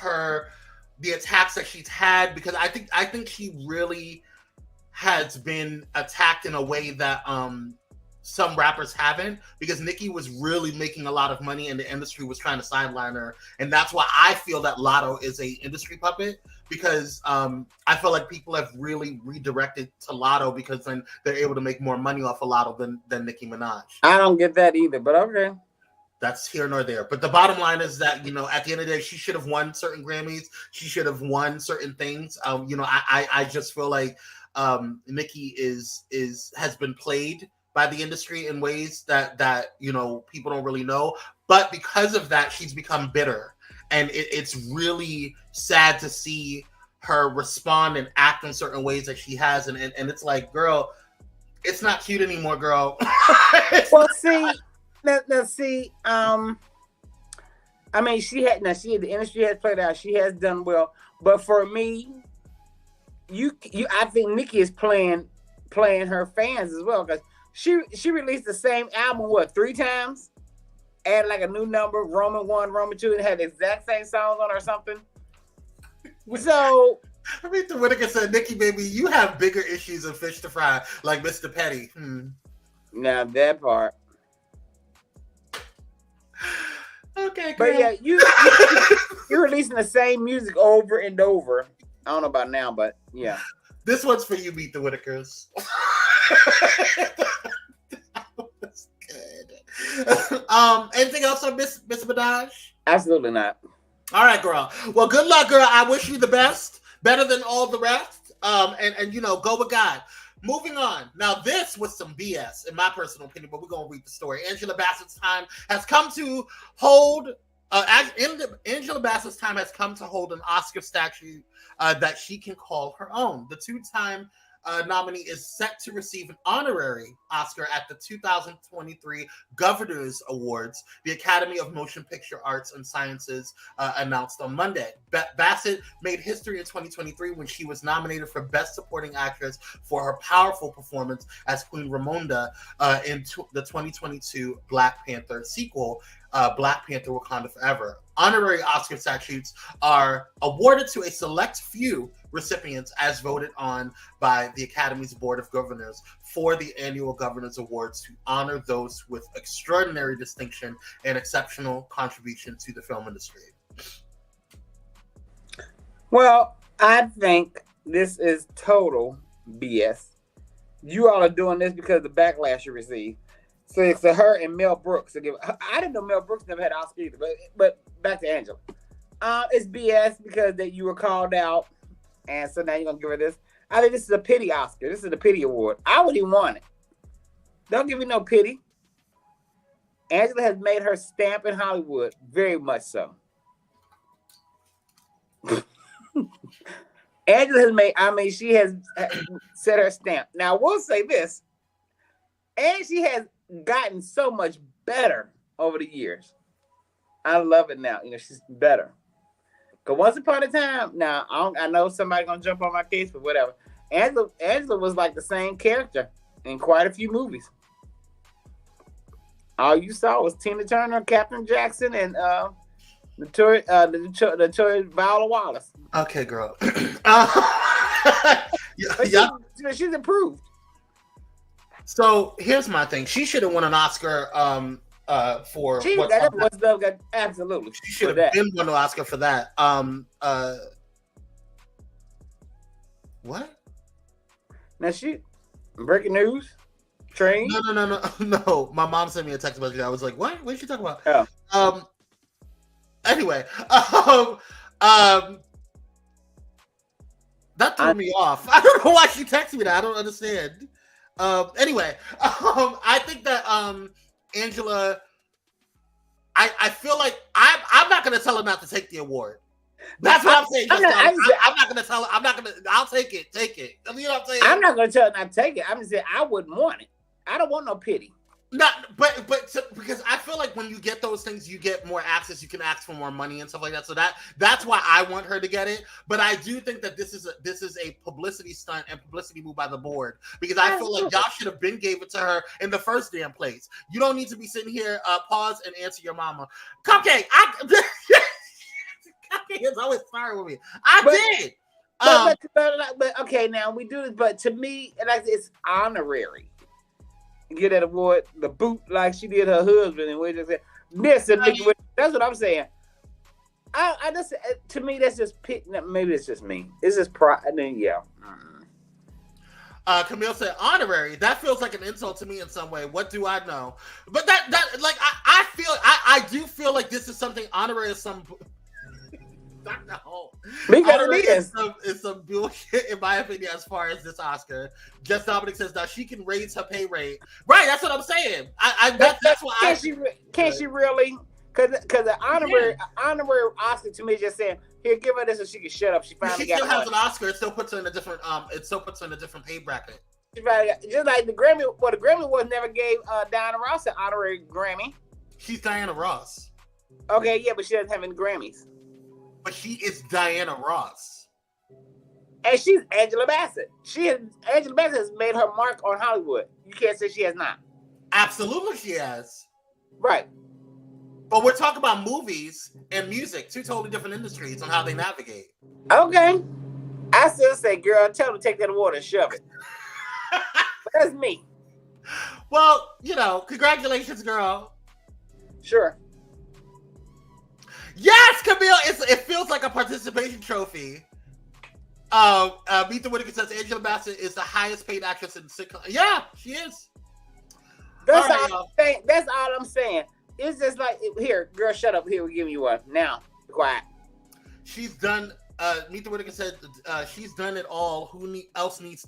the attacks that she's had, because I think she really has been attacked in a way that some rappers haven't, because Nicki was really making a lot of money and the industry was trying to sideline her. And that's why I feel that Lotto is a industry puppet, because I feel like people have really redirected to Lotto because then they're able to make more money off of Lotto than Nicki Minaj. I don't get that either, but okay. That's here nor there. But the bottom line is that, at the end of the day, she should have won certain Grammys. She should have won certain things. I just feel like Nicki has been played by the industry in ways that people don't really know. But because of that, she's become bitter. And it's really sad to see her respond and act in certain ways that she has. And it's like, girl, it's not cute anymore, girl. Well, see, I mean, the industry has played out. She has done well. But for me, I think Nicki is playing her fans as well, because she released the same album, 3 times? Add like a new number, Roman 1, Roman 2, and had the exact same songs on or something. So, I mean, the Whitaker said, Nicki, baby, you have bigger issues of fish to fry, like Mr. Petty. Now that part. Okay, girl. But yeah, you're releasing the same music over and over. I don't know about now, but yeah. This one's for you, Meet the Whitakers. That was good. Anything else on Miss Minaj? Absolutely not. All right, girl. Well, good luck, girl. I wish you the best, better than all the rest. And go with God. Moving on. Now, this was some BS, in my personal opinion, but we're going to read the story. Angela Bassett's time has come to hold. Angela Bassett's time has come to hold an Oscar statue that she can call her own. The two-time nominee is set to receive an honorary Oscar at the 2023 Governors Awards, the Academy of Motion Picture Arts and Sciences announced on Monday. Bassett made history in 2023 when she was nominated for Best Supporting Actress for her powerful performance as Queen Ramonda in the 2022 Black Panther sequel, Black Panther Wakanda Forever. Honorary Oscar statues are awarded to a select few recipients as voted on by the Academy's Board of Governors for the annual Governors Awards to honor those with extraordinary distinction and exceptional contribution to the film industry. Well, I think this is total BS. You all are doing this because of the backlash you received. So it's her and Mel Brooks. I didn't know Mel Brooks never had an Oscar either, but back to Angela. It's BS because that you were called out, and so now you're going to give her this. I think this is a pity Oscar. This is the pity award. I wouldn't even want it. Don't give me no pity. Angela has made her stamp in Hollywood, very much so. Angela has made, she has set her stamp. Now, we'll say this, and she has gotten so much better over the years. I love it now. She's better. Because once upon a time, now I know somebody's gonna jump on my case, but whatever. Angela was like the same character in quite a few movies. All you saw was Tina Turner, Captain Jackson, and the Viola Wallace. Okay, girl. She's improved. So here's my thing. She should have won an Oscar for absolutely. She should have been won an Oscar for that. What? Now breaking news. Train. No. My mom sent me a text message. I was like, what? What is she talking about? Oh. Anyway, that threw me off. I don't know why she texted me that. I don't understand. Anyway, I think that Angela, I feel like I'm not gonna tell her not to take the award. That's what I'm saying. I'm not gonna tell her. I'll take it. Take it. You know what I'm saying? I'm not gonna tell her not to take it. I'm just saying I wouldn't want it. I don't want no pity. Because I feel like when you get those things, you get more access. You can ask for more money and stuff like that. So that's why I want her to get it. But I do think that this is a publicity stunt and publicity move by the board, because I feel like y'all should have gave it to her in the first damn place. You don't need to be sitting here. Pause and answer your mama. Cupcake. Cupcake is always sorry with me. Did. But okay, now we do this. But to me, it's honorary. Get that award, the boot like she did her husband, and we just said this and that's what I'm saying. I just, to me, that's just maybe it's just me. It's just pride. And then Camille said honorary. That feels like an insult to me in some way. What do I know? But that like I do feel like this is something honorary is some. Because it's some bullshit in my opinion as far as this Oscar. Just Dominic says that she can raise her pay rate. Right, that's what I'm saying. That's why Can't she really? Because the honorary Oscar to me is just saying, here, give her this so she can shut up. She still has an Oscar. It still puts her in a different pay bracket. Just like the Grammy. Well, the Grammy Awards never gave Diana Ross an honorary Grammy. She's Diana Ross. Okay, yeah, but she doesn't have any Grammys. But she is Diana Ross. And she's Angela Bassett. Angela Bassett has made her mark on Hollywood. You can't say she has not. Absolutely she has. Right. But we're talking about movies and music, two totally different industries on how they navigate. Okay. I still say, girl, tell them to take that award and shove it. But that's me. Well, congratulations, girl. Sure. Yes, Camille. It feels like a participation trophy. Meet the Whittaker says Angela Bassett is the highest paid actress in sitcom. Yeah, she is. That's all I'm saying. That's all I'm saying. It's just like, here, girl, shut up. Here, we'll give you one. Now, be quiet. She's done. Meet the Whittaker said she's done it all. Who else needs?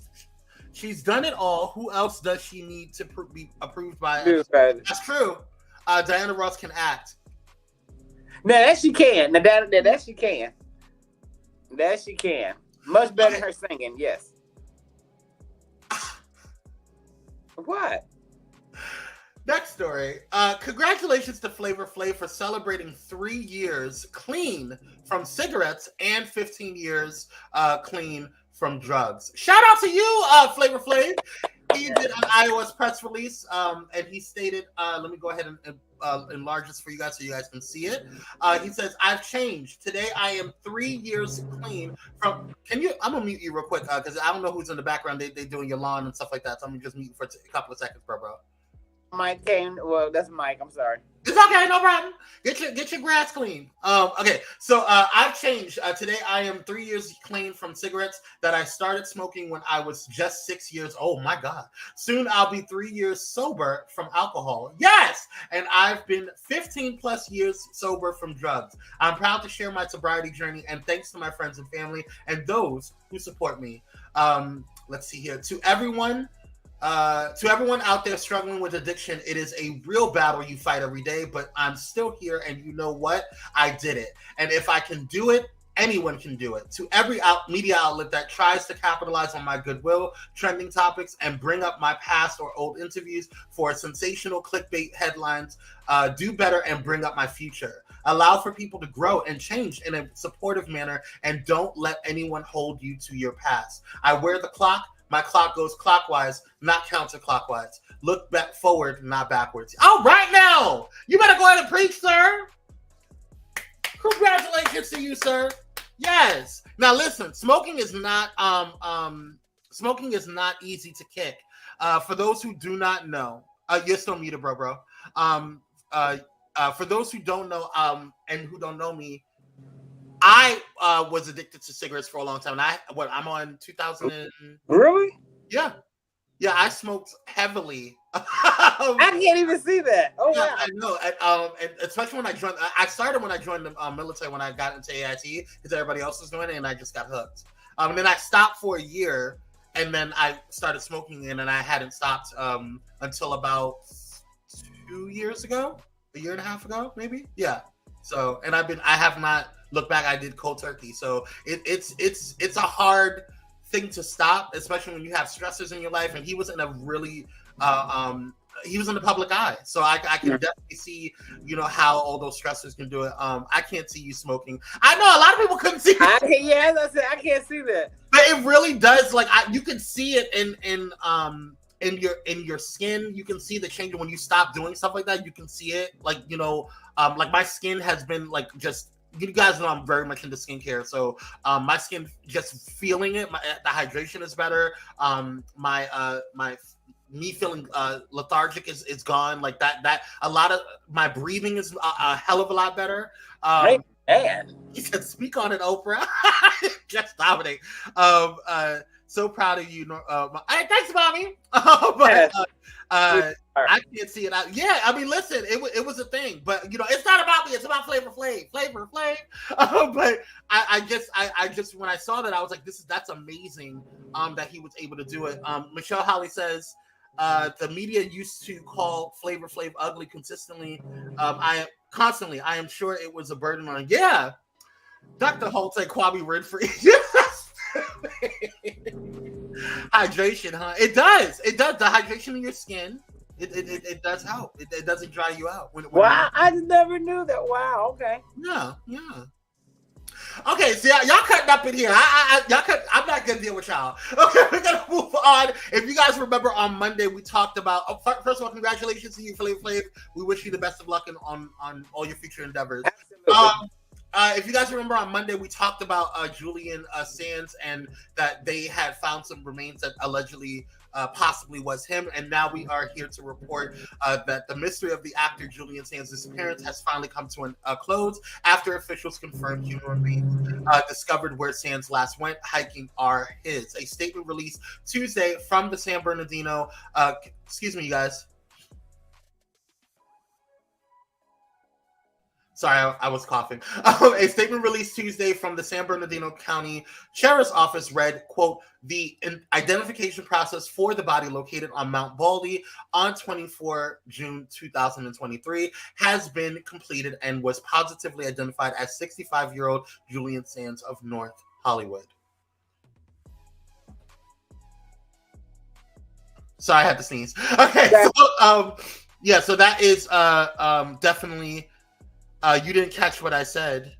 She's done it all. Who else does she need to be approved by? That's true. Diana Ross can act. Now that she can. Now that she can. That she can. Much better than her singing. Yes. What? Next story. Congratulations to Flavor Flav for celebrating 3 years clean from cigarettes and 15 years clean from drugs. Shout out to you, Flavor Flav. He did an iOS press release, and he stated, let me go ahead and enlarge this for you guys so you guys can see it. He says, I've changed. Today I am 3 years clean from, I'm going to mute you real quick, because I don't know who's in the background. They doing your lawn and stuff like that, so I'm going to just mute you for a couple of seconds, bro. Mike came. Well, that's Mike. I'm sorry. It's okay, no problem. Get your grass clean. Okay, so I've changed. Today I am 3 years clean from cigarettes that I started smoking when I was just 6 years. Oh my God! Soon I'll be 3 years sober from alcohol. Yes, and I've been 15 plus years sober from drugs. I'm proud to share my sobriety journey, and thanks to my friends and family and those who support me. Let's see here. To everyone out there struggling with addiction, it is a real battle you fight every day, but I'm still here, and you know what? I did it. And if I can do it, anyone can do it. To every media outlet that tries to capitalize on my goodwill, trending topics, and bring up my past or old interviews for sensational clickbait headlines, do better and bring up my future. Allow for people to grow and change in a supportive manner, and don't let anyone hold you to your past. I wear the clock. My clock goes clockwise, not counterclockwise. Look back forward, not backwards. All right now, you better go ahead and preach, sir. Congratulations to you, sir. Yes. Now listen, smoking is not easy to kick. For those who do not know, you're still muted, bro. For those who don't know, and who don't know me, I was addicted to cigarettes for a long time. And I'm on 2000. Really? Yeah. I smoked heavily. I can't even see that. Oh yeah, I know. And especially when I joined, I started when I joined the military when I got into AIT because everybody else was doing it, and I just got hooked. And then I stopped for a year, and then I started smoking again, and I hadn't stopped until about 2 years ago, a year and a half ago, maybe. Yeah. So, and I have not looked back. I did cold turkey. So it's a hard thing to stop, especially when you have stressors in your life. And he was in a really, he was in the public eye. So I can definitely see, how all those stressors can do it. I can't see you smoking. I know a lot of people couldn't see it. Yeah, as I said, I can't see that. But it really does. Like you can see it in your skin. You can see the change when you stop doing stuff like that. You can see it, like my skin has been like just. You guys know I'm very much into skincare, so my skin just feeling it. The hydration is better. Me feeling lethargic is gone. Like that. A lot of my breathing is a hell of a lot better. Man, he said, "Speak on it, Oprah." Just dominate. So proud of you. Hey, thanks, mommy. I can't see it out. Yeah, I mean, listen, it was a thing, but it's not about me. It's about Flavor Flav. But I just when I saw that, I was like, that's amazing. That he was able to do it. Michelle Holly says, the media used to call Flavor Flav ugly consistently. I am sure it was a burden on. Yeah, Dr. Holt said Kwame Redford. Hydration, huh? It does. The hydration in your skin. It does help. It doesn't dry you out. Wow, I never knew that. Wow. Okay. Yeah. Okay, so y'all cutting up in here. I'm not gonna deal with y'all. Okay, we're gonna move on. If you guys remember on Monday, we talked about. First of all, congratulations to you, Flav. We wish you the best of luck on all your future endeavors. if you guys remember on Monday, we talked about Julian Sands and that they had found some remains that allegedly possibly was him. And now we are here to report that the mystery of the actor Julian Sands' disappearance has finally come to a close after officials confirmed human remains discovered where Sands last went hiking are his. A statement released Tuesday from the San Bernardino, excuse me, you guys. Sorry, I was coughing. A statement released Tuesday from the San Bernardino County Sheriff's Office read, quote, the identification process for the body located on Mount Baldy on 24 June 2023 has been completed and was positively identified as 65-year-old Julian Sands of North Hollywood. Sorry, I had to sneeze. Okay, so that is definitely... you didn't catch what I said.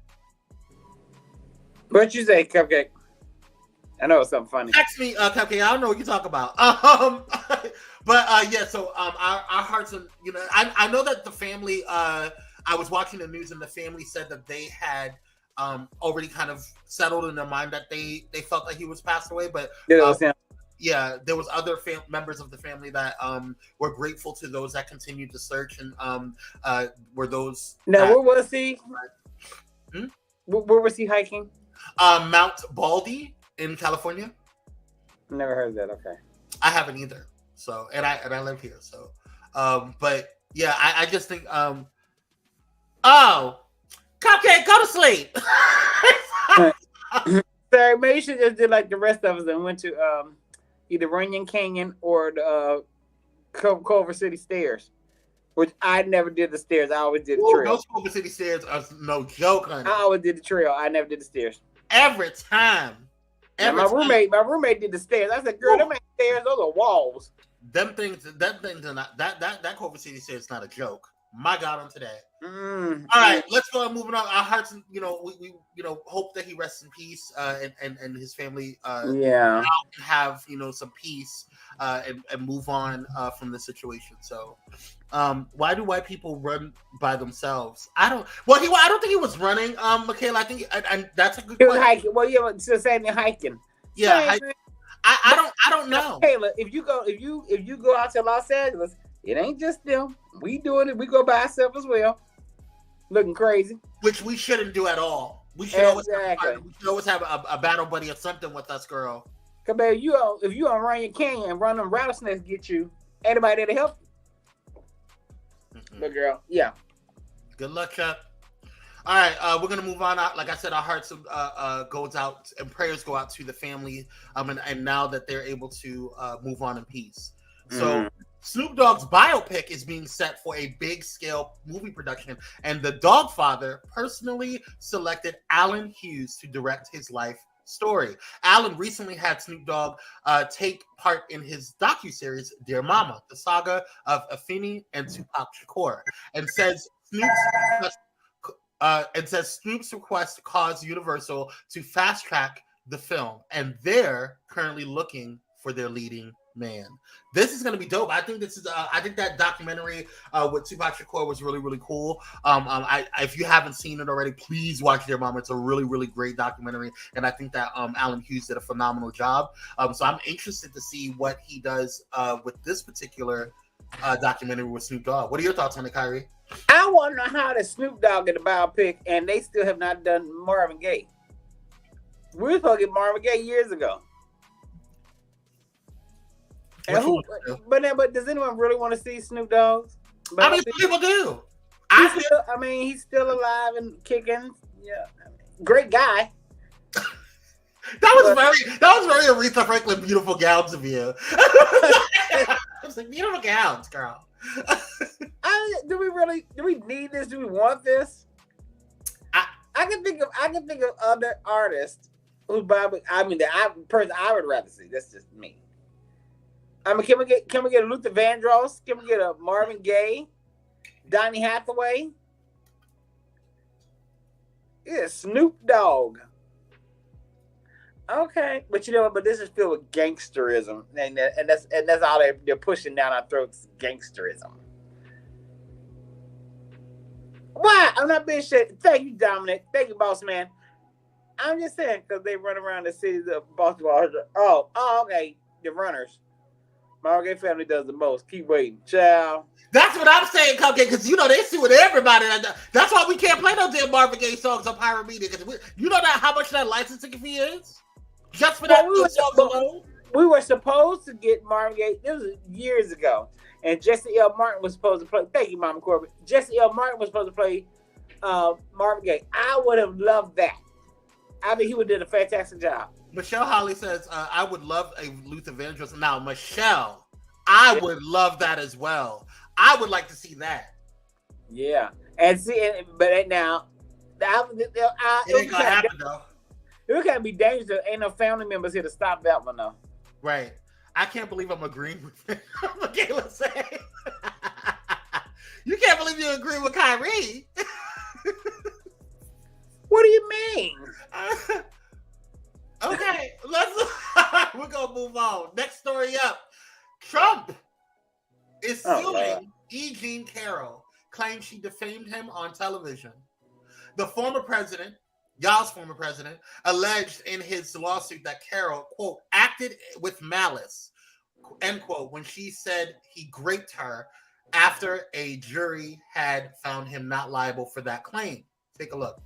What'd you say, Cupcake? I know it's something funny. Text me, Cupcake. I don't know what you're talking about. Yeah. So our hearts, and I know that the family. I was watching the news, and the family said that they had already kind of settled in their mind that they felt that he was passed away. But yeah, there was other members of the family that were grateful to those that continued to search, and were those. Now, where was he? Where was he hiking? Mount Baldy in California. Never heard of that. Okay, I haven't either. So, and I live here. So, but yeah, I just think, oh, Cupcake, go to sleep. Sorry, maybe you should just did like the rest of us and went to either Runyon Canyon or the Culver City Stairs, which I never did the stairs. I always did the trail. Those Culver City Stairs are no joke, honey. I always did the trail. I never did the stairs. Every time. My roommate did the stairs. I said, "Girl, them ain't stairs. Those are walls." Them things are not that Culver City Stairs is not a joke. My God, on today. All right, let's go and moving on. Our hearts, we hope that he rests in peace, and his family, have some peace, and move on from the situation. So, why do white people run by themselves? I don't think he was running, Michaela. I think, and that's a good question. He was hiking. Well, yeah, so saying you're hiking. Yeah, I don't know. Michaela, if you go out to Los Angeles, it ain't just them. We doing it. We go by ourselves as well, looking crazy. Which we shouldn't do at all. We should always have a battle buddy or something with us, girl. Cause baby, if you on Runyon Canyon and run them rattlesnakes get you, anybody there to help you. But girl, yeah. Good luck, Chuck. All right, we're gonna move on. Like I said, our hearts goes out and prayers go out to the family. And now that they're able to move on in peace. So. Snoop Dogg's biopic is being set for a big-scale movie production, and the Dogfather personally selected Alan Hughes to direct his life story. Alan recently had Snoop Dogg take part in his docuseries Dear Mama, the saga of Afeni and Tupac Shakur, and says Snoop's request caused Universal to fast-track the film, and they're currently looking for their leading man. This is going to be dope. I think this is. I think that documentary with Tupac Shakur was really, really cool. If you haven't seen it already, please watch Dear Mama. It's a really, really great documentary, and I think that Alan Hughes did a phenomenal job. So I'm interested to see what he does with this particular documentary with Snoop Dogg. What are your thoughts on it, Kyrie? I want to know how the Snoop Dogg in the biopic, and they still have not done Marvin Gaye. We were supposed to get Marvin Gaye years ago. But does anyone really want to see Snoop Dogg? I mean, people do. He's still alive and kicking. Yeah, great guy. That was very Aretha Franklin, beautiful gowns of you. I was like, beautiful gowns, girl. Do we need this? Do we want this? I can think of other artists whose biopic. I mean, I would rather see. That's just me. I mean, can we get a Luther Vandross? Can we get a Marvin Gaye? Donny Hathaway? Yeah, Snoop Dogg. Okay, but but this is filled with gangsterism, and that's all they're pushing down our throats, gangsterism. Why? I'm not being shit. Thank you, Dominic. Thank you, boss man. I'm just saying because they run around the cities of Baltimore. Oh, okay. The runners. Marvin Gaye family does the most. Keep waiting. Ciao. That's what I'm saying, Cupcake, because you know they sue with everybody. That's why we can't play no damn Marvin Gaye songs on Pyro Media. Because you know that how much that licensing fee is just for that songs alone. We were supposed to get Marvin Gaye. This was years ago, and Jesse L. Martin was supposed to play. Thank you, Mama Corbett. Jesse L. Martin was supposed to play Marvin Gaye. I would have loved that. I mean, he would have did a fantastic job. Michelle Holly says, I would love a Luther Vandross. Now, Michelle, I would love that as well. I would like to see that. Yeah. And see, but now, it ain't gonna happen, though. It would kind of be dangerous. Ain't no family members here to stop that one, though. Right. I can't believe I'm agreeing with Michaela saying. You can't believe you agree with Kyrie. What do you mean? Okay, we're gonna move on. Next story up. Trump is suing E. Jean Carroll, claims she defamed him on television. The former president, Yarl's former president, alleged in his lawsuit that Carroll, quote, acted with malice, end quote, when she said he raped her after a jury had found him not liable for that claim. Take a look.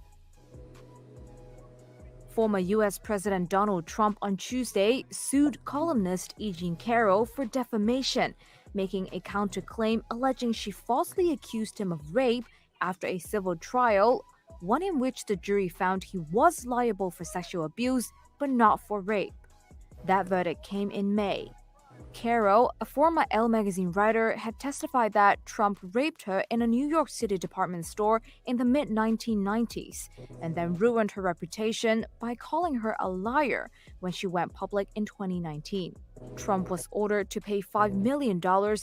Former U.S. President Donald Trump on Tuesday sued columnist E. Jean Carroll for defamation, making a counterclaim alleging she falsely accused him of rape after a civil trial, one in which the jury found he was liable for sexual abuse but not for rape. That verdict came in May. Carroll, a former Elle magazine writer, had testified that Trump raped her in a New York City department store in the mid-1990s, and then ruined her reputation by calling her a liar when she went public in 2019. Trump was ordered to pay $5 million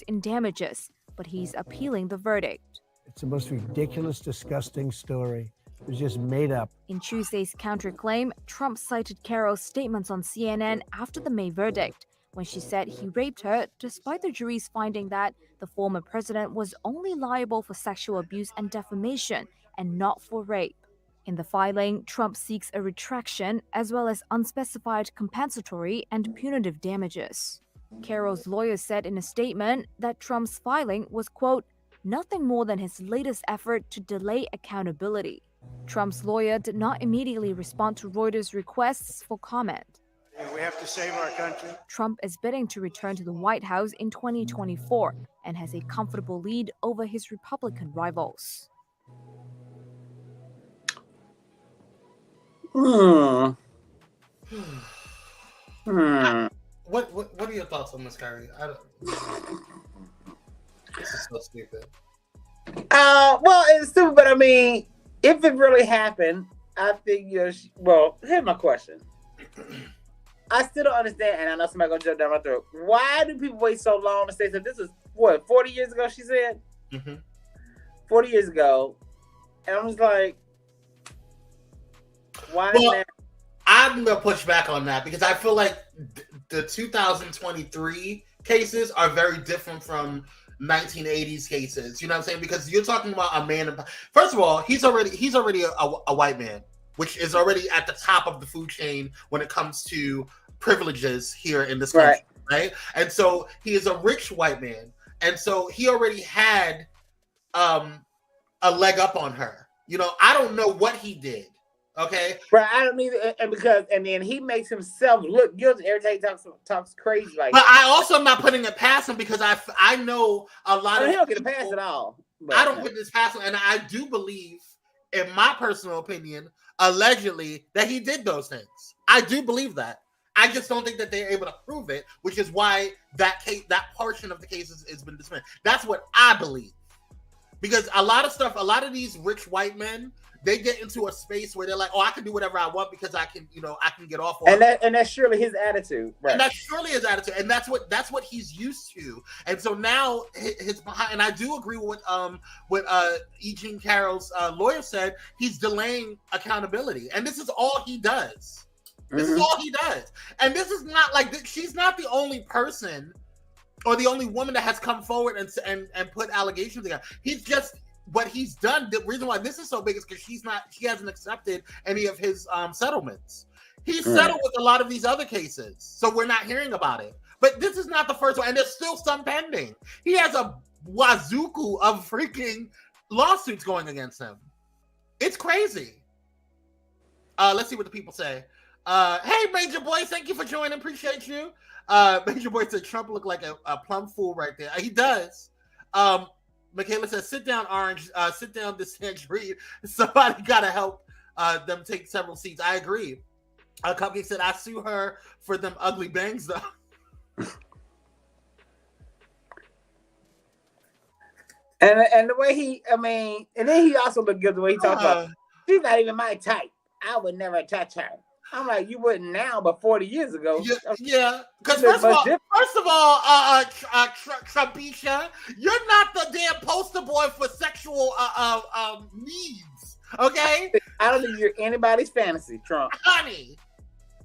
in damages, but he's appealing the verdict. It's the most ridiculous, disgusting story. It was just made up. In Tuesday's counterclaim, Trump cited Carroll's statements on CNN after the May verdict, when she said he raped her despite the jury's finding that the former president was only liable for sexual abuse and defamation and not for rape. In the filing, Trump seeks a retraction as well as unspecified compensatory and punitive damages. Carroll's lawyer said in a statement that Trump's filing was, quote, nothing more than his latest effort to delay accountability. Trump's lawyer did not immediately respond to Reuters' requests for comment. We have to save our country. Trump is bidding to return to the White House in 2024 and has a comfortable lead over his Republican rivals. What are your thoughts on this, Kyrie? This is so stupid. Well, it's stupid, but I mean, if it really happened, I think here's my question. I still don't understand, and I know somebody gonna jump down my throat. Why do people wait so long to say so? This is 40 years ago, she said? 40 years ago. And I'm just like, why now? I'm gonna push back on that because I feel like the 2023 cases are very different from 1980s cases. You know what I'm saying? Because you're talking about a man. First of all, he's already a white man, which is already at the top of the food chain when it comes to privileges here in this country, right? And so he is a rich white man, and so he already had a leg up on her. You know, I don't know what he did. Okay, right? I don't either, and then he makes himself look guilty every time he talks crazy like. But I also am not putting it past him because I know a lot of he don't get it past at all. But, I don't put this past him, and I do believe, in my personal opinion, allegedly that he did those things. I do believe that. I just don't think that they're able to prove it, which is why that portion of the case has been dismissed. That's what I believe, because a lot of these rich white men, they get into a space where they're like, "Oh, I can do whatever I want because I can get off." And that's surely his attitude, right? And that's surely his attitude, and that's what he's used to. And so now his behind. And I do agree with what E. Jean Carroll's lawyer said. He's delaying accountability, and this is all he does. This is all he does. And this is not like she's not the only person or the only woman that has come forward and put allegations together. He's just what he's done, the reason why this is so big is because she hasn't accepted any of his settlements. He's settled with a lot of these other cases, so we're not hearing about it. But this is not the first one, and there's still some pending. He has a wazooku of freaking lawsuits going against him. It's crazy. Let's see what the people say. Hey, Major Boy, thank you for joining. Appreciate you. Major Boy said Trump looked like a plum fool right there. He does. Michaela says, sit down, Orange. Sit down, DeSantis Reed. Somebody got to help them take several seats. I agree. Cupcake said, I sue her for them ugly bangs, though. And the way and then he also looked good the way he talked about, she's not even my type. I would never touch her. I'm like, you wouldn't now, but 40 years ago. Yeah. Because first of all, Trumpisha, you're not the damn poster boy for sexual needs. Okay? I don't think you're anybody's fantasy, Trump. Honey.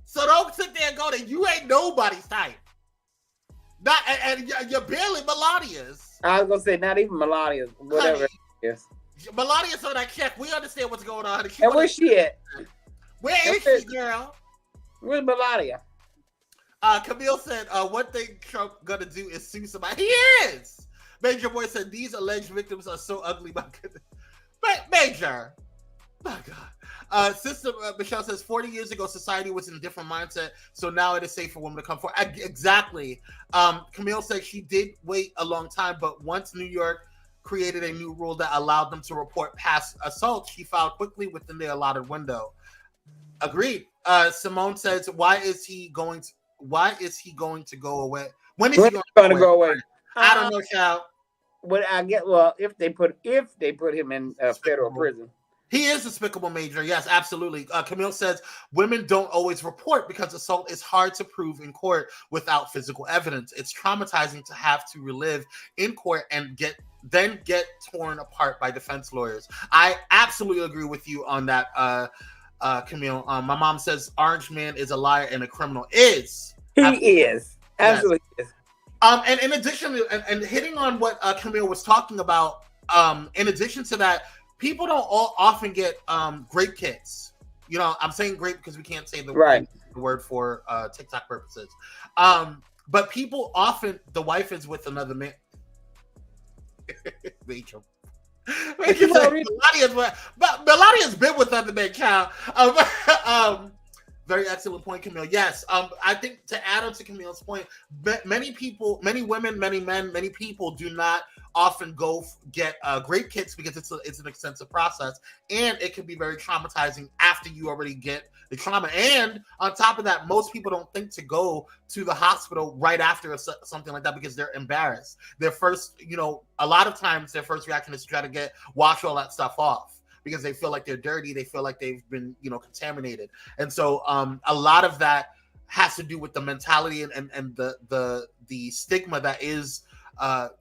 So don't sit there and go that you ain't nobody's type. Not and you're barely Melania's. I was gonna say not even Melania's, whatever. Yes. Melania's on that check. We understand what's going on. And where's she at? Where is she, girl? Where's Melania? Camille said, one thing Trump gonna do is sue somebody. He is. Major Boy said these alleged victims are so ugly. My goodness. Major. My God. Sister Michelle says 40 years ago, society was in a different mindset, so now it is safe for women to come forward. Exactly. Camille said she did wait a long time, but once New York created a new rule that allowed them to report past assault, she filed quickly within the allotted window. Agreed. Simone says, why is he going to go away? When is he going to go away? I don't know, child. But if they put him in federal prison. He is despicable, Major. Yes, absolutely. Camille says women don't always report because assault is hard to prove in court without physical evidence. It's traumatizing to have to relive in court and get torn apart by defense lawyers. I absolutely agree with you on that, Camille. My mom says Orange Man is a liar and a criminal. He is. Absolutely is. And in addition to, and hitting on what Camille was talking about, in addition to that, people don't often get grape kits. You know, I'm saying grape because we can't say the word for TikTok purposes. But people often, the wife is with another man. Rachel. Melania's been with other men, child. Very excellent point, Camille. Yes, I think to add on to Camille's point, many people, many women, many men, many people do not often go get grape kits because it's an extensive process, and it can be very traumatizing after you already get the trauma. And on top of that, most people don't think to go to the hospital right after something like that because they're embarrassed. Their first, a lot of times their first reaction is to try to wash all that stuff off, because they feel like they're dirty. They feel like they've been, contaminated. And so a lot of that has to do with the mentality and the stigma that is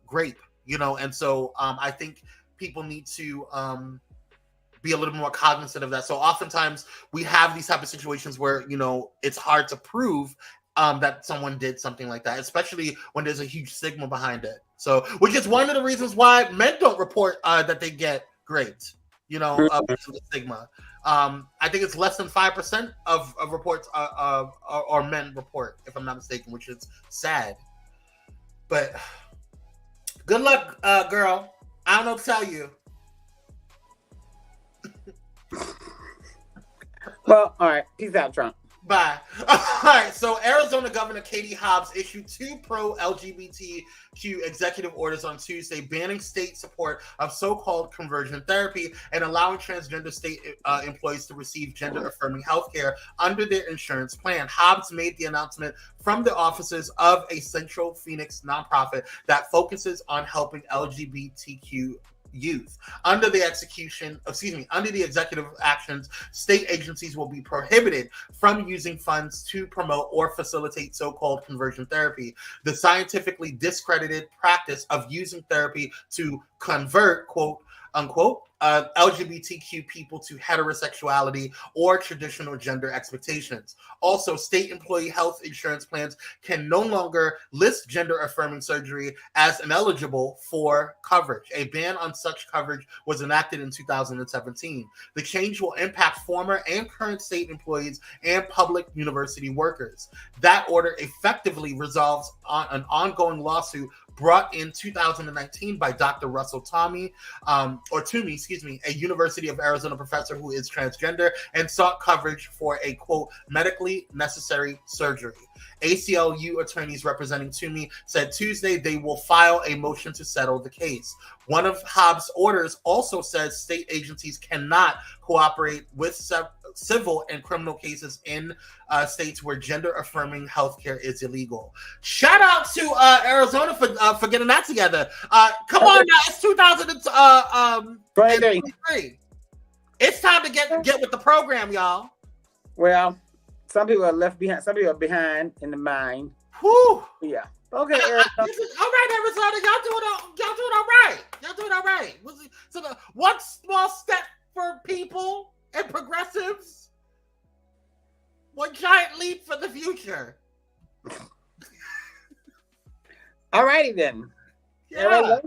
grape, And so I think people need to be a little more cognizant of that. So oftentimes we have these type of situations where, it's hard to prove that someone did something like that, especially when there's a huge stigma behind it. So, which is one of the reasons why men don't report that they get raped. The stigma. I think it's less than 5% of reports or men report, if I'm not mistaken, which is sad. But good luck, girl. I don't know what to tell you. Well, all right. Peace out, Trump. Bye. All right. So Arizona Governor Katie Hobbs issued 2 pro-LGBTQ executive orders on Tuesday, banning state support of so-called conversion therapy and allowing transgender state employees to receive gender-affirming health care under their insurance plan. Hobbs made the announcement from the offices of a Central Phoenix nonprofit that focuses on helping LGBTQ youth. Under the executive actions, state agencies will be prohibited from using funds to promote or facilitate so-called conversion therapy, the scientifically discredited practice of using therapy to convert, quote unquote, LGBTQ people to heterosexuality or traditional gender expectations. Also, state employee health insurance plans can no longer list gender-affirming surgery as ineligible for coverage. A ban on such coverage was enacted in 2017. The change will impact former and current state employees and public university workers. That order effectively resolves an ongoing lawsuit brought in 2019 by Dr. Russell Toomey, a University of Arizona professor who is transgender, and sought coverage for a, quote, medically necessary surgery. ACLU attorneys representing Toomey said Tuesday they will file a motion to settle the case. One of Hobbs' orders also says state agencies cannot cooperate with civil and criminal cases in states where gender-affirming healthcare is illegal. Shout out to Arizona for getting that together. Come on now, it's 2023. It's time to get with the program, y'all. Well, some people are left behind. Some people are behind in the mind. Whew. Yeah. Okay, Arizona. All right, Arizona. Y'all doing all right. Y'all doing all right. So one small step for people and progressives, one giant leap for the future. All righty then. Yeah.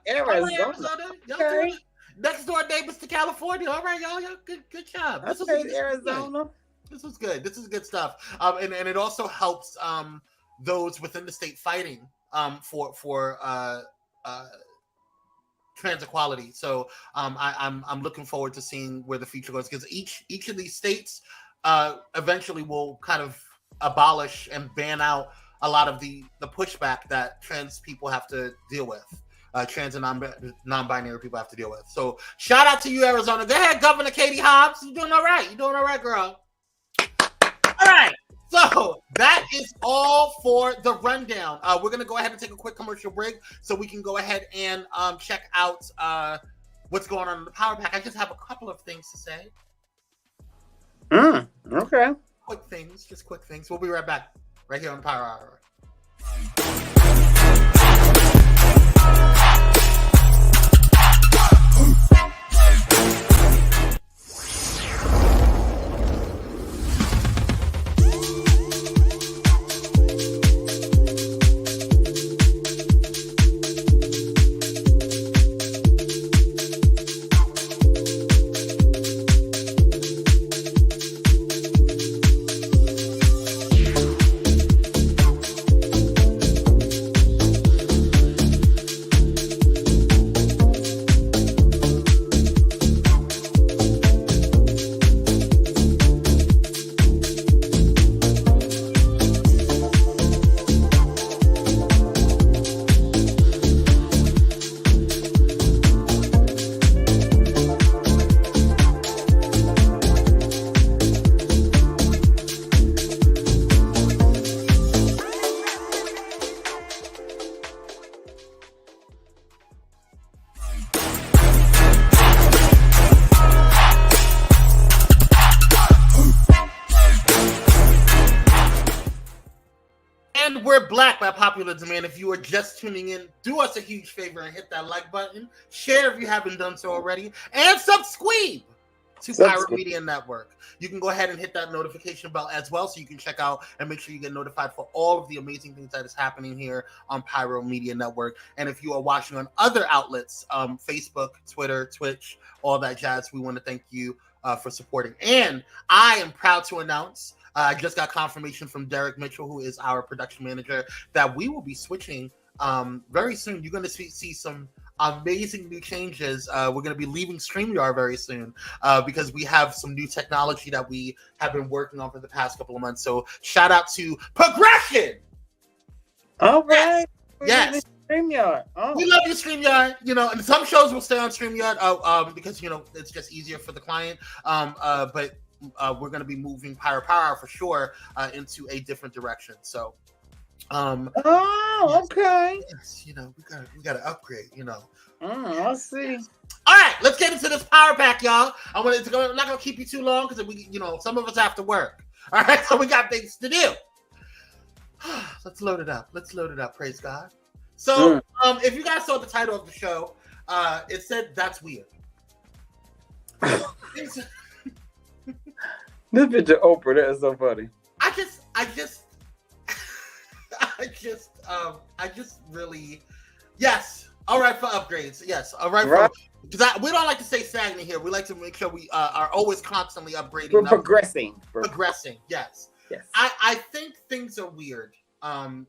Arizona. Y'all next door neighbors to California. All right, y'all. Good job. This was Arizona. This was good. This is good stuff. And it also helps those within the state fighting for trans equality. So I'm looking forward to seeing where the future goes, because each of these states eventually will kind of abolish and ban out a lot of the pushback that trans people have to deal with. Trans and non-binary people have to deal with. So shout out to you, Arizona. Go ahead, Governor Katie Hobbs. You're doing all right. You're doing all right, girl. All right. So that is all for the rundown. We're going to go ahead and take a quick commercial break so we can go ahead and check out what's going on in the Power Pack. I just have a couple of things to say. Okay. Quick things. We'll be right back right here on the Pyro Hour. We're Black by popular demand. If you are just tuning in, do us a huge favor and hit that like button. Share if you haven't done so already. And subscribe to Pyro Media Network. You can go ahead and hit that notification bell as well, so you can check out and make sure you get notified for all of the amazing things that is happening here on Pyro Media Network. And if you are watching on other outlets, Facebook, Twitter, Twitch, all that jazz, we want to thank you for supporting. And I am proud to announce, I just got confirmation from Derek Mitchell, who is our production manager, that we will be switching very soon. You're going to see some amazing new changes. We're going to be leaving StreamYard very soon because we have some new technology that we have been working on for the past couple of months. So shout out to Progression. All right. Yes. StreamYard. Oh. We love you, StreamYard. You know, and some shows will stay on StreamYard because, you know, it's just easier for the client. But we're going to be moving Pyro Power Hour for sure into a different direction. So, okay. Yes, you know, we got to upgrade. You know. I'll see. All right, let's get into this Power Pack, y'all. I'm not going to keep you too long because we, you know, some of us have to work. All right, so we got things to do. Let's load it up. Praise God. So, if you guys saw the title of the show, It said that's weird. This picture Oprah, that is so funny. I just really, yes. All right for upgrades. Yes. All right. Because we don't like to say stagnant here. We like to make sure we are always constantly upgrading. We're progressing. Progressing. Yes. Yes. I think things are weird. When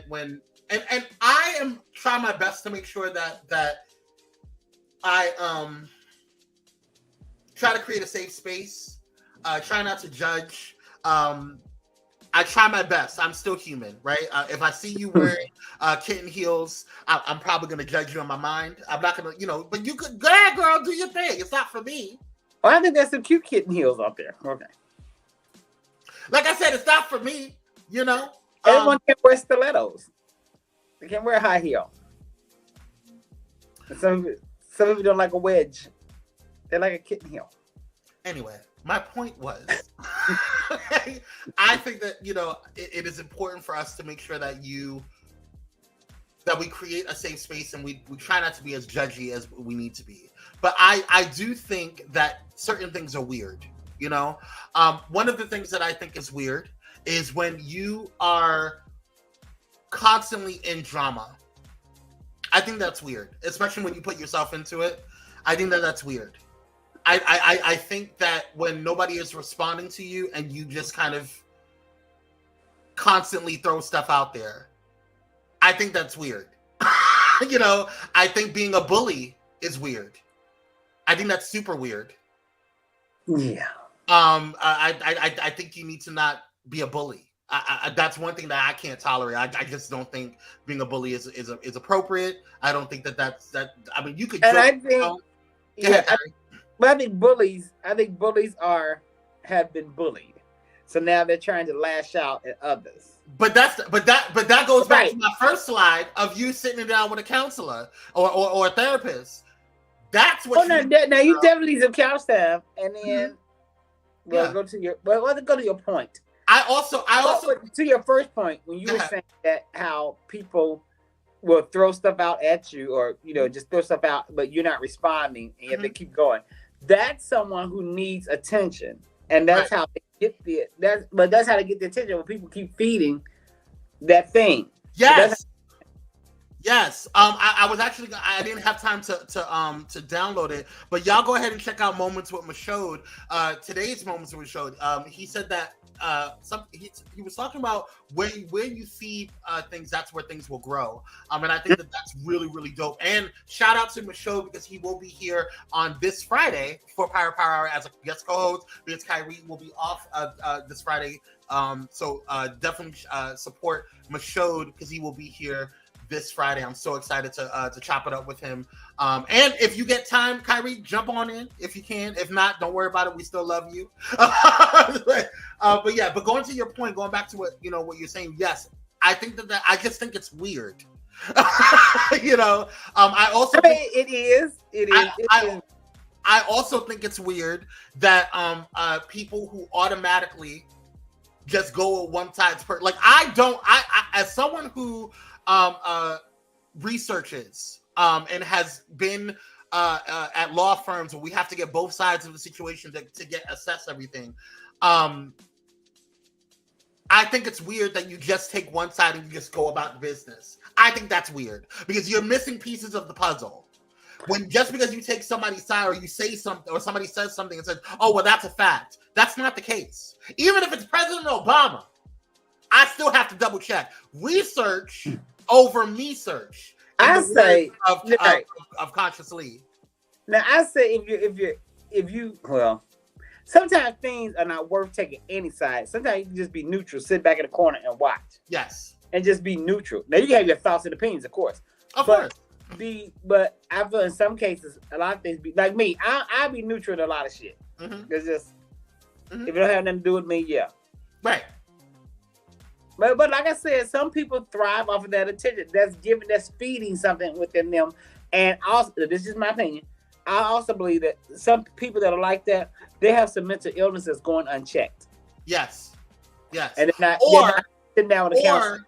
I am trying my best to make sure that I try to create a safe space. Try not to judge. I try my best. I'm still human, right? If I see you wearing kitten heels, I'm probably going to judge you in my mind. I'm not going to, but you could, go ahead, girl, do your thing. It's not for me. Well, I think there's some cute kitten heels out there. Okay. Like I said, it's not for me, Everyone can wear stilettos. They can't wear a high heel. Some of you don't like a wedge. They like a kitten heel. Anyway, my point was, I think that, it is important for us to make sure that we create a safe space and we try not to be as judgy as we need to be. But I do think that certain things are weird, One of the things that I think is weird is when you are constantly in drama. I think that's weird, especially when you put yourself into it. I think that that's weird. I think that when nobody is responding to you and you just kind of constantly throw stuff out there, I think that's weird. I think being a bully is weird. I think that's super weird. Yeah. I think you need to not be a bully. That's one thing that I can't tolerate. I just don't think being a bully is appropriate. I don't think that's. I mean, you could. And I think, I think bullies have been bullied, so now they're trying to lash out at others. But that goes back to my first slide of you sitting down with a counselor or a therapist. That's what. Now you definitely need some couch time, and then go to your point. I also to your first point when you were saying that how people will throw stuff out at you or just throw stuff out, but you're not responding, and yet they keep going. That's someone who needs attention, and that's how they get that's how they get the attention when people keep feeding that thing. Yes. Yes. I was actually, I didn't have time to download it, but y'all go ahead and check out Moments with Mashode. Today's Moments with Mashode. He said that he was talking about where you feed things, that's where things will grow. And I think that's really, really dope. And shout out to Mashode because he will be here on this Friday for Pyro Power Hour as a guest co-host because Kyrie will be off this Friday. So definitely support Mashode because he will be here this Friday. I'm so excited to chop it up with him. And if you get time, Kyrie, jump on in if you can. If not, don't worry about it. We still love you. But going to your point, going back to what you're saying. Yes, I think that I just think it's weird. I also it is. I also think it's weird that people who automatically just go with one side's like I as someone who researches and has been at law firms where we have to get both sides of the situation to assess everything. I think it's weird that you just take one side and you just go about the business. I think that's weird because you're missing pieces of the puzzle. When just because you take somebody's side or you say something or somebody says something and says, "Oh, well, that's a fact." That's not the case. Even if it's President Obama, I still have to double check. Research over me search. I say of consciously. Now I say if you sometimes things are not worth taking any side. Sometimes you can just be neutral, sit back in the corner and watch. Yes. And just be neutral. Now you can have your thoughts and opinions, of course. Of course. But I feel in some cases a lot of things be like me. I'll be neutral in a lot of shit. It's just if it don't have nothing to do with me, yeah. Right. But like I said, some people thrive off of that attention. That's feeding something within them. And also, this is my opinion. I also believe that some people that are like that, they have some mental illnesses going unchecked. Yes. Yes. And they're not sitting down with a counselor.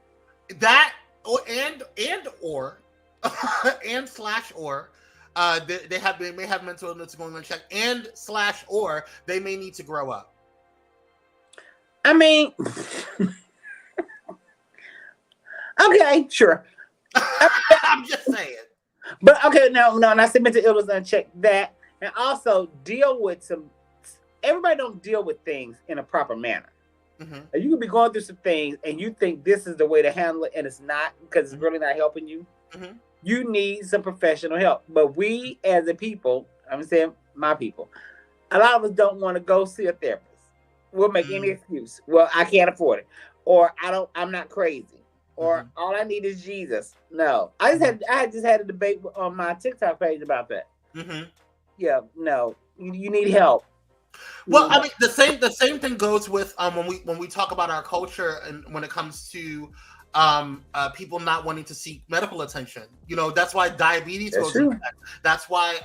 Or they may have mental illness going unchecked, and / or they may need to grow up. I mean, okay, sure. I'm just saying. But okay, no, not say mental illness unchecked, that, and also deal with some. Everybody don't deal with things in a proper manner. Mm-hmm. You could be going through some things, and you think this is the way to handle it, and it's not, because it's really not helping you. Mm-hmm. You need some professional help. But we, as a people, I'm saying my people, a lot of us don't want to go see a therapist. We'll make any excuse. Well, I can't afford it, or I'm not crazy, or all I need is Jesus. No, I just had a debate on my TikTok page about that. Mm-hmm. Yeah, no, you need help. Well, I mean, the same thing goes with when we talk about our culture and when it comes to people not wanting to seek medical attention. You know, that's why diabetes goes in check. That's why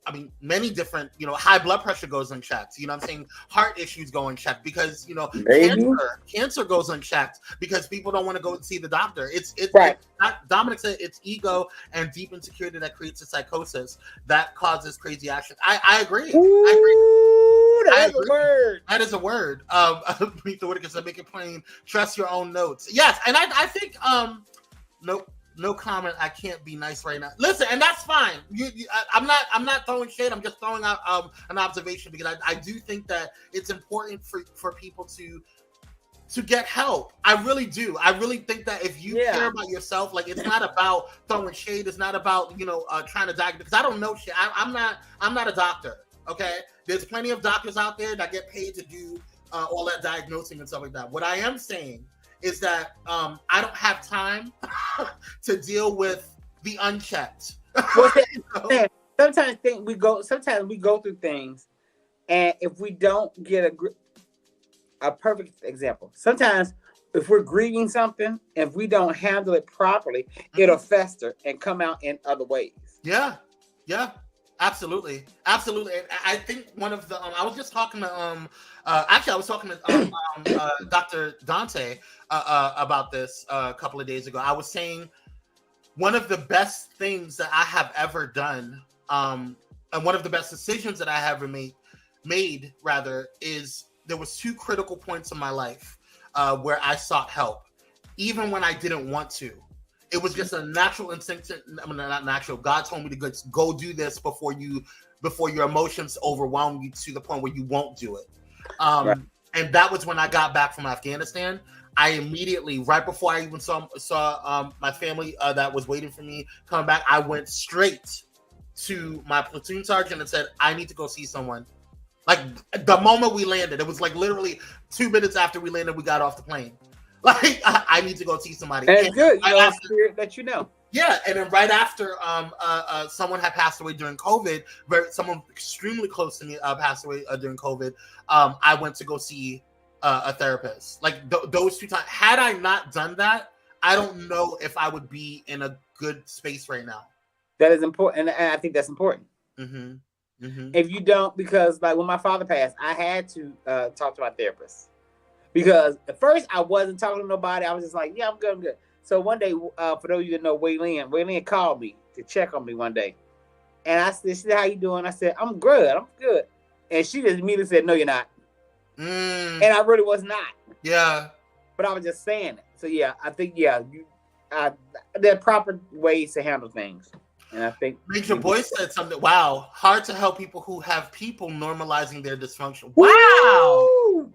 I mean, many different, high blood pressure goes unchecked. You know what I'm saying? Heart issues go unchecked because, cancer goes unchecked because people don't want to go and see the doctor. It's right. Dominic said it's ego and deep insecurity that creates a psychosis that causes crazy action. I agree. Ooh, that's a word. That is a word. Meet the Whitakers said, make it plain. Trust your own notes. Yes, and I think nope. No comment. I can't be nice right now. Listen, and that's fine. I'm not throwing shade. I'm just throwing out an observation because I do think that it's important for people to get help. I really do. I really think that if you care about yourself, like it's not about throwing shade. It's not about trying to diagnose, because I don't know shit. I'm not a doctor. Okay, there's plenty of doctors out there that get paid to do all that diagnosing and stuff like that. What I am saying is that I don't have time to deal with the unchecked. Sometimes we go through things, and if we don't get a perfect example, sometimes if we're grieving something, if we don't handle it properly, it'll fester and come out in other ways. Yeah. Absolutely. And I think one of the I was just talking to I was talking to Dr. Dante about this a couple of days ago. I was saying one of the best things that I have ever done, and one of the best decisions that I have made is there was 2 critical points in my life where I sought help, even when I didn't want to. It was just a natural instinct. Not natural. God told me to go do this before your emotions overwhelm you to the point where you won't do it. Right. And that was when I got back from Afghanistan. I immediately, right before I even saw my family that was waiting for me coming back, I went straight to my platoon sergeant and said, I need to go see someone. Like the moment we landed, it was like literally 2 minutes after we landed, we got off the plane. Like I need to go see somebody. And good, spirit that you know. Yeah, and then right after someone had passed away during COVID, someone extremely close to me passed away during COVID. I went to go see a therapist. Like those 2 times. Had I not done that, I don't know if I would be in a good space right now. That is important, and I think that's important. Mm-hmm. Mm-hmm. If you don't, because like when my father passed, I had to talk to my therapist. Because at first I wasn't talking to nobody. I was just like, yeah, I'm good. So one day, for those of you that know Waylene called me to check on me one day. And I said, she said, how you doing? I said, I'm good. And she just immediately said, no, you're not. And I really was not. Yeah. But I was just saying it. So yeah, I think, there are proper ways to handle things. And I think Major Boy said something. Wow. Hard to help people who have people normalizing their dysfunction. Wow. Woo!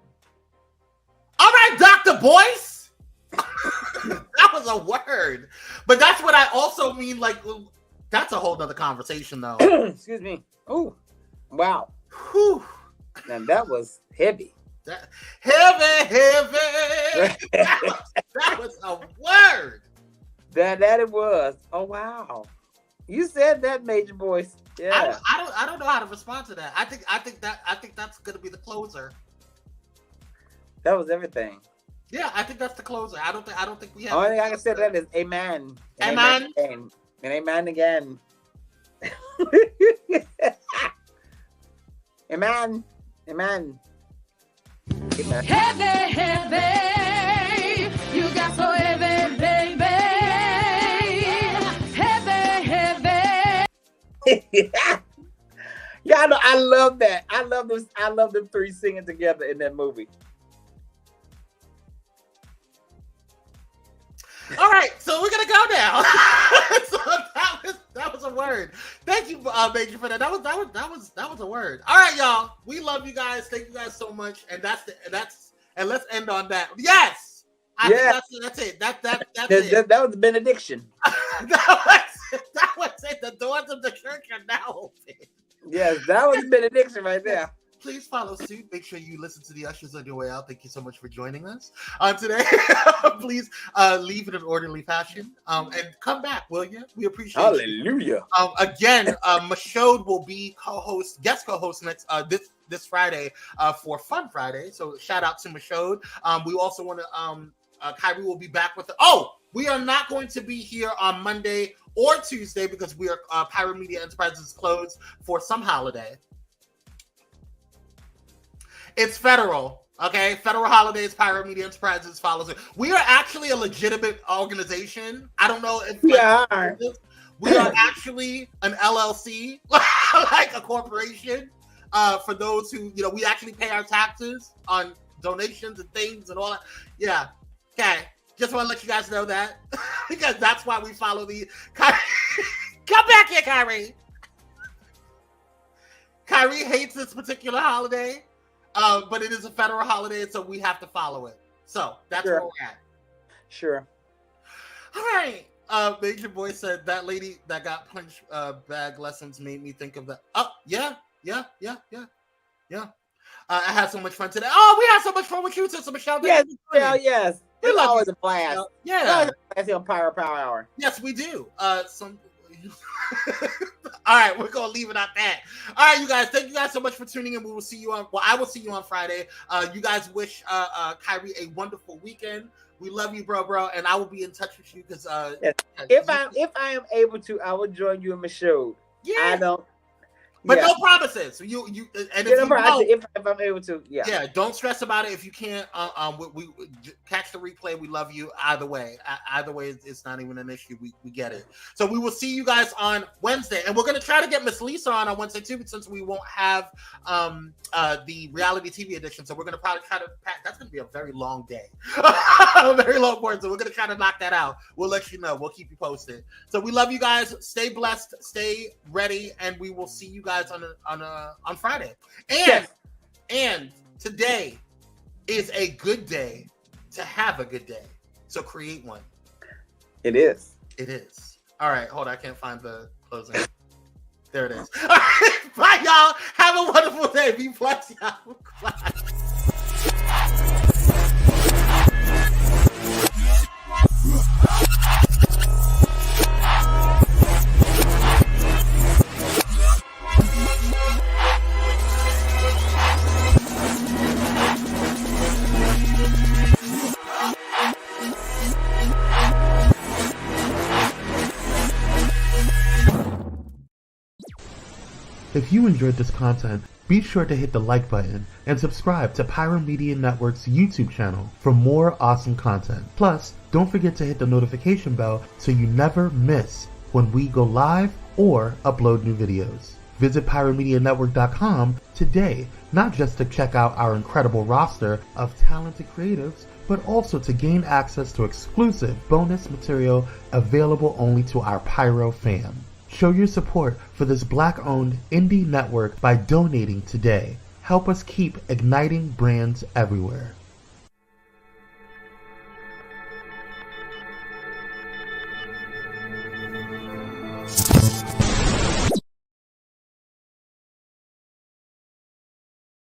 All right, Dr. Boyce. That was a word. But that's what I also mean. Like, that's a whole nother conversation, though. Excuse me. Oh, wow. Whew. And that was heavy. Heavy. that was a word. That it was. Oh, wow. You said that, Major Boyce. Yeah. I don't know how to respond to that. I think that's gonna be the closer. That was everything. Yeah, I think that's the closer. I don't think we have. Only thing I can say that is amen. Amen. And amen again. Amen. Amen. Amen. Heavy. You got so heavy, baby. Heavy. Y'all know I love that. I love this. I love them three singing together in that movie. All right, so we're gonna go now. So that was a word. Thank you, Major, for that. That was a word. All right, y'all. We love you guys. Thank you guys so much. And and let's end on that. Yes. I think that's it. That's it. That was the benediction. that was it. The doors of the church are now open. Yes, that was the benediction right there. Please follow suit. Make sure you listen to the ushers on your way out. Thank you so much for joining us today. Please leave in an orderly fashion and come back, will you? We appreciate Hallelujah. you. Again, Mashode will be guest co-host next this Friday for Fun Friday. So shout out to Mashode. We also want to Kyrie will be back with we are not going to be here on Monday or Tuesday because we are Pyro Media Enterprises closed for some holiday. It's federal, okay? Federal holidays, Pyro Media Enterprises follows it. We are actually a legitimate organization. I don't know if we are. We are actually an LLC, like a corporation. For those who, we actually pay our taxes on donations and things and all that. Yeah. Okay. Just want to let you guys know that because that's why we follow the. Come back here, Kyrie. Kyrie hates this particular holiday. But it is a federal holiday, so we have to follow it. So that's where we're at. Sure. All right. Major Boy said that lady that got punch bag lessons made me think of that. Oh, yeah. I had so much fun today. Oh, we had so much fun with you, Sister Michelle. Yes. It's always a blast. Yeah. That's on Pyro Power Hour. Yes, we do. All right, we're gonna leave it at that. All right, you guys, thank you guys so much for tuning in. We will see you I will see you on Friday. You guys wish Kyrie a wonderful weekend. We love you, bro, and I will be in touch with you because if I am able to, I will join you in my show. Yeah, I don't. But no promises. If I'm able to, yeah. Don't stress about it if you can't. We catch the replay. We love you either way. Either way, it's not even an issue. We get it. So we will see you guys on Wednesday, and we're gonna try to get Miss Lisa on Wednesday too, since we won't have the reality TV edition. So we're gonna probably try to. That's gonna be a very long day, a very long morning. So we're gonna try to knock that out. We'll let you know. We'll keep you posted. So we love you guys. Stay blessed. Stay ready, and we will see you guys on Friday. And today is a good day to have a good day. So create one. It is. All right, hold on. I can't find the closing. There it is. All right, bye, y'all. Have a wonderful day. Be blessed, y'all. Bye. If you enjoyed this content, be sure to hit the like button and subscribe to Pyro Media Network's YouTube channel for more awesome content. Plus, don't forget to hit the notification bell so you never miss when we go live or upload new videos. Visit pyromedianetwork.com today, not just to check out our incredible roster of talented creatives, but also to gain access to exclusive bonus material available only to our Pyro fam. Show your support for this Black-owned indie network by donating today. Help us keep igniting brands everywhere.